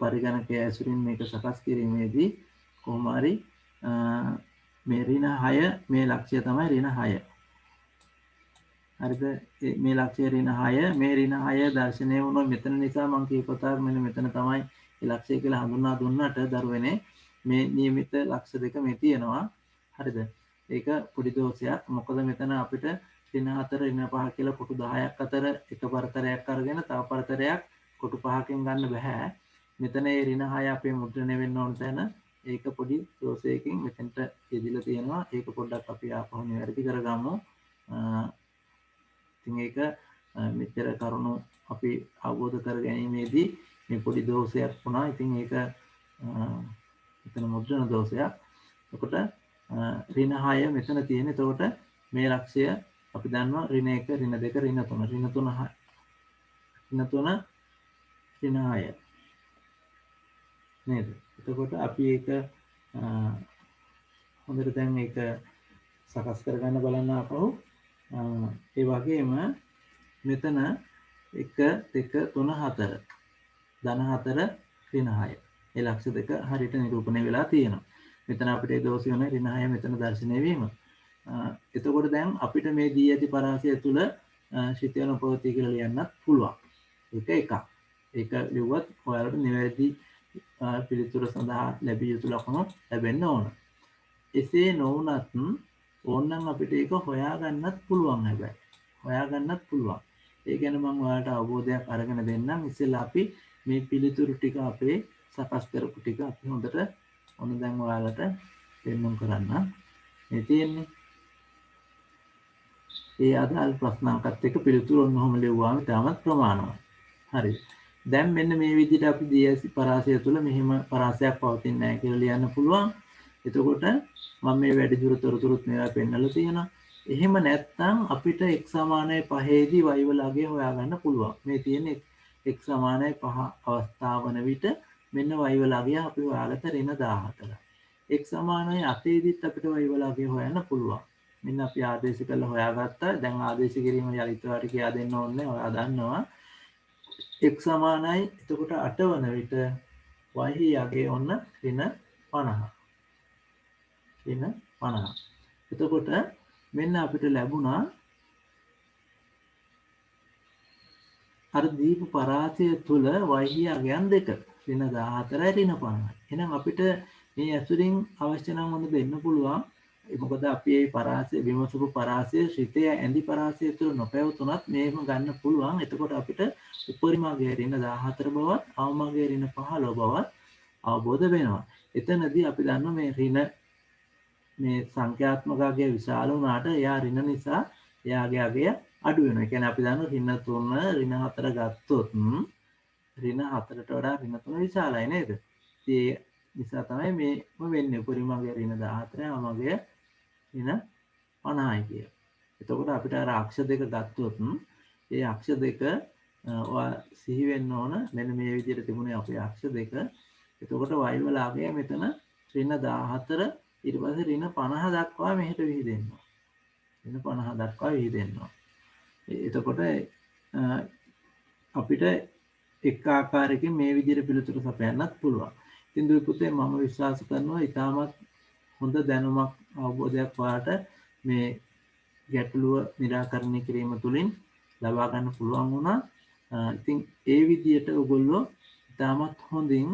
පරිගණකයේ ඇසුරින් මේක සකස් කිරීමේදී කොහොම හරි මේ ඍණ 6 මේ ලක්ෂය තමයි ඍණ 6. හරිද? මේ ලක්ෂය ඍණ 6 මේ ඍණ 6 දර්ශනය වුණා මෙතන නිසා මම කීපතාවක් මෙන්න මෙතන තමයි ඒ ලක්ෂය කියලා හඳුන්වා දුන්නාට දරුවනේ මේ નિયમિત ලක්ෂ දෙක මේ තියෙනවා. හරිද? ඒක පොඩි දෝෂයක්. මොකද මෙතන අපිට ඍණ 4 ඍණ 5 කියලා කොටු 10ක් අතර එක පරතරයක් අරගෙන තව පරතරයක් කොටු 5කින් ගන්න බෑ. මෙතන ඒ ඍණ 6 අපේ මුද්‍රණය වෙන්න ඕන තැන ඒක පොඩි දෝෂයකින් මෙතෙන්ට යෙදිලා තියෙනවා. ඒක පොඩ්ඩක් අපි ආපහු නිවැරදි කරගමු. ඉතින් ඒක මෙච්චර කරුණු අපි අවබෝධ කර ගැනීමේදී මේ පොඩි දෝෂයක් වුණා. ඉතින් ඒක මෙතන මුද්‍රණ දෝෂයක්. එතකොට ඍණ 6 මෙතන තියෙන. එතකොට මේ ලක්ෂය අපි දන්නවා ඍණ 1 ඍණ 2 ඍණ 3 ඍණ 3 ඍණ 3 ඍණ 6 නේද? එතකොට අපි ඒක හොඳට දැන් ඒක සකස් කරගන්න බලන්න අපහු. ඒ වගේම මෙතන 1 2 3 4 ධන 4 ඍණ 6 ඒ ලක්ෂ දෙක හරියට නිරූපණය වෙලා තියෙනවා. මෙතන අපිට ඒ දෝෂය වෙන ඍණ 6 මෙතන දැర్శණය වීම. එතකොට දැන් අපිට මේ දී ඇති පරාසය තුල ශ්‍රිතය නොපවතී කියලා ලියන්නත් පුළුවන්. ඒක එකක්. ඒක ලිව්වත් ඔයාලට නිවැරදි පිළිතුර සඳහා ලැබිය යුතු ලකුණු ලැබෙන්න ඕන. එසේ නොවුනත් ඕනනම් අපිට ඒක හොයාගන්නත් පුළුවන් හැබැයි. හොයාගන්නත් පුළුවන්. ඒ ගැන මම ඔයාලට අවබෝධයක් අරගෙන දෙන්නම්. ඉතින්ලා අපි මේ පිළිතුරු ටික අපේ සකස් කරපු ටික අපි හොඳට ඔන්න දැන් ඔයාලට පෙන්වන්න කරන්න. මේ තියෙන්නේ. ඒ අදාළ ප්‍රශ්න අංකත් එක්ක පිළිතුරු ඔන්නෝම ලියුවාම තාමත් ප්‍රමාණවත්. හරි. දැන් මෙන්න මේ විදිහට අපි දී ඇති පරාසය තුල මෙහිම පරාසයක් පවතින්නේ නැහැ කියලා ලියන්න පුළුවන්. එතකොට මම මේ වැඩි දුර තොරතුරුත් මේවා පෙන්නලා තියෙනවා. එහෙම නැත්නම් අපිට x සමානයි 5 දී y වල අගය හොයාගන්න පුළුවන්. මේ තියෙන x සමානයි 5 අවස්ථාව වන විට මෙන්න y වල අගය අපි හොයාගත්ත ඍණ 14. x සමානයි 8 දීත් අපිට y වල අගය හොයන්න පුළුවන්. මෙන්න අපි ආදේශ කරලා හොයාගත්තා. දැන් ආදේශ කිරීම යලිත් වාට කියා දෙන්න ඕනේ. ඔයා දන්නවා. x සමානයි එතකොට 8 වන විට y යගේ ඔන්න ඍණ 50. ඍණ 50. එතකොට මෙන්න අපිට ලැබුණා අර දීප පරාසය තුල y යගයන් දෙක ඍණ 14යි ඍණ 50යි. එහෙනම් අපිට මේ ඇසුරින් අවශ්‍ය නම් මොන දෙන්න පුළුවන් මොකද අපි මේ පරාසය විමසපු පරාසය ශ්‍රිතය ඇඳි පරාසය තුළ නොපැවතුනත් මේම ගන්න පුළුවන්. එතකොට අපිට උපරිමගේ ඍණ 14 බවත් අවමගේ ඍණ 15 බවත් අවබෝධ වෙනවා. එතනදී අපි දන්නවා මේ ඍණ මේ සංඛ්‍යාත්මක අගය විශාල වුණාට එයා ඍණ නිසා එයාගේ අගය අඩු වෙනවා. ඒ කියන්නේ අපි දන්නවා ඍණ 3 ඍණ 4 ගත්තොත් ඍණ 4ට වඩා ඍණ 3 විශාලයි නේද? ඒ නිසා තමයි මේම වෙන්නේ උපරිමගේ ඍණ 14 අවමගේ ඍණ 50යි කිය. එතකොට අපිට අර අක්ෂ දෙක ගත්තොත් ඒ අක්ෂ දෙක ඔයා සිහි වෙන්න ඕන මෙන්න මේ විදිහට තිබුණේ අපේ අක්ෂ දෙක. එතකොට y වල අගය මෙතන ඍණ 14 ඊට පස්සේ ඍණ 50 දක්වා මෙහෙට විහිදෙනවා. ඍණ 50 දක්වා විහිදෙනවා. එතකොට අපිට එක් ආකාරයකින් මේ විදිහට පිළිතුරු සපයන්නත් පුළුවන්. ඉතින් දුවේ පුතේ මම විශ්වාස කරනවා ඉතාමත් හොඳ දැනුමක් අවබෝධයක් වාට මේ ගැටලුව निराකරණය කිරීම තුළින් ලබා ගන්න පුළුවන් වුණා. ඉතින් ඒ විදිහට ඔයගොල්ලෝ ඉතාමත් හොඳින්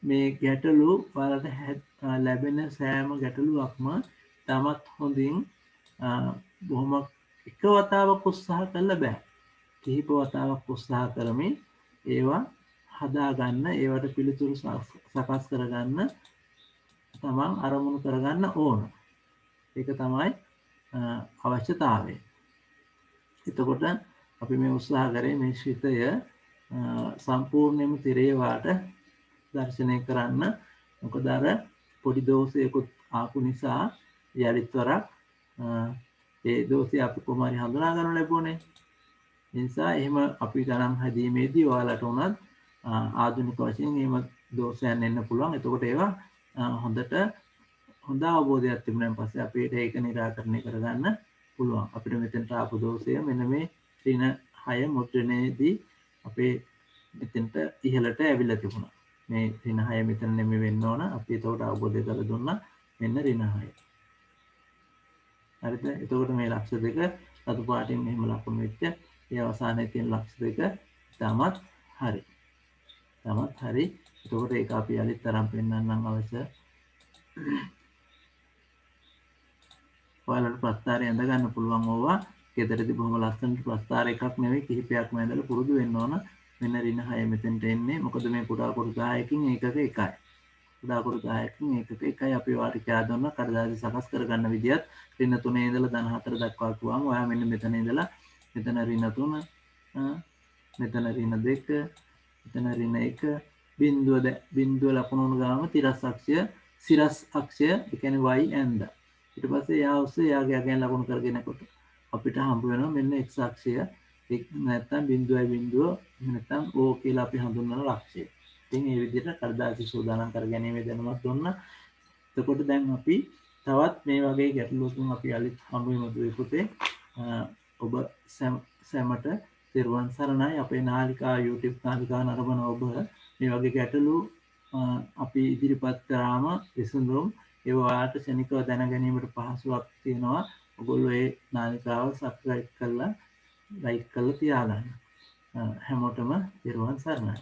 මේ ගැටලු වලට ලැබෙන සෑම ගැටලුවක්ම ඉතාමත් හොඳින් බොහොම එක වතාවක් උත්සාහ කළා බෑ. කිහිප වතාවක් උත්සාහ කරමින් ඒවා හදාගන්න ඒවට පිළිතුරු සකස් කරගන්න තමන් අරමුණු කරගන්න ඕන. ඒක තමයි අවශ්‍යතාවය. එතකොට අපි මේ උත්සාහ කරේ මේ ශ්‍රිතය සම්පූර්ණයෙන්ම තිරේවාට දර්ශනය කරන්න. මොකද අර පොඩි දෝෂයකුත් ආපු නිසා යලිත් වරක් ඒ දෝෂය අපි කොහොම හරි හඳුනා ගන්න ලැබුණේ. ඒ නිසා එහෙම අපි ගණන් හැදීමේදී ඔයාලට උනත් ආධුනික වශයෙන් එහෙම දෝෂයන් එන්න පුළුවන්. එතකොට ඒවා හොඳ අවබෝධයක් තිබුණාන් පස්සේ අපිට ඒක निराකරණය කරගන්න පුළුවන්. අපිට මෙතෙන්ට ආපු දෝෂය මෙන්න මේ ඍණ 6 මුද්‍රණයේදී අපේ මෙතෙන්ට ඉහළට ඇවිල්ලා තිබුණා. මේ ඍණ 6 මෙතන නෙමෙයි වෙන්න ඕන. අපි ඒකට අවබෝධය කරලා දුන්නා මෙන්න ඍණ 6. හරිද? එතකොට මේ ලක්ෂ දෙක රතු පාටින් මෙහෙම ලකුණු වෙච්ච ඒ අවසානයේ තියෙන ලක්ෂ දෙක තමත් හරි. තමත් හරි. එතකොට ඒක අපි යලිත් තරම් පෙන්වන්නම් අවශ්‍ය. ඔයාලට ප්‍රස්තාරය ඇඳ ගන්න පුළුවන් ඕවා. ගෙදරදී බොහොම ලස්සනට ප්‍රස්තාර එකක් නෙවෙයි කිහිපයක්ම ඇඳලා පුරුදු වෙන්න ඕන. මෙන්න ඍණ 6 මෙතෙන්ට එන්නේ. මොකද මේ කුඩා කුරු 10කින් ඒකක එකයි. කුඩා කුරු 10කින් ඒකක එකයි. අපි ඔයාලට කියා දුන්නා කඩදාසි සකස් කරගන්න විදියත් ඍණ 3 ඉඳලා ධන 4 දක්වා කිව්වම ඔයා මෙන්න මෙතන ඉඳලා මෙතන ඍණ 3 මෙතන ඍණ 2 මෙතන ඍණ 1 බිඳුව ලකුණු වුණ ගාම තිරස් අක්ෂය සිරස් අක්ෂය ඒ කියන්නේ y ඇඳ ඊට පස්සේ යා ඔස්සේ යාගේ අගයන් ලකුණු කරගෙනකොට අපිට හම්බ වෙනවා මෙන්න x අක්ෂය නැත්තම් බිඳුවයි බිඳුව නැත්තම් o කියලා අපි හඳුන්වන ලක්ෂය. ඉතින් මේ විදිහට කඩදාසි සූදානම් කර ගැනීමේ දැනුමක් දුන්නා. එතකොට දැන් අපි තවත් මේ වගේ ගැටලුවකින් අපි අලිත් හමු වෙමු දුවේ පුතේ. ඔබ සැමට තෙරුවන් සරණයි. අපේ නාලිකා YouTube නාලිකාව නරඹන ඔබ මේ වගේ ගැටලු අපි ඉදිරිපත් කරාම විසඳුම් ඒ ඔයාලට ශනිකව දැන ගැනීමට පහසුවක් තියෙනවා. ඔයගොල්ලෝ ඒ නාලිකාව subscribe කරලා like කරලා තියාගන්න. හැමෝටම තෙරුවන් සරණයි.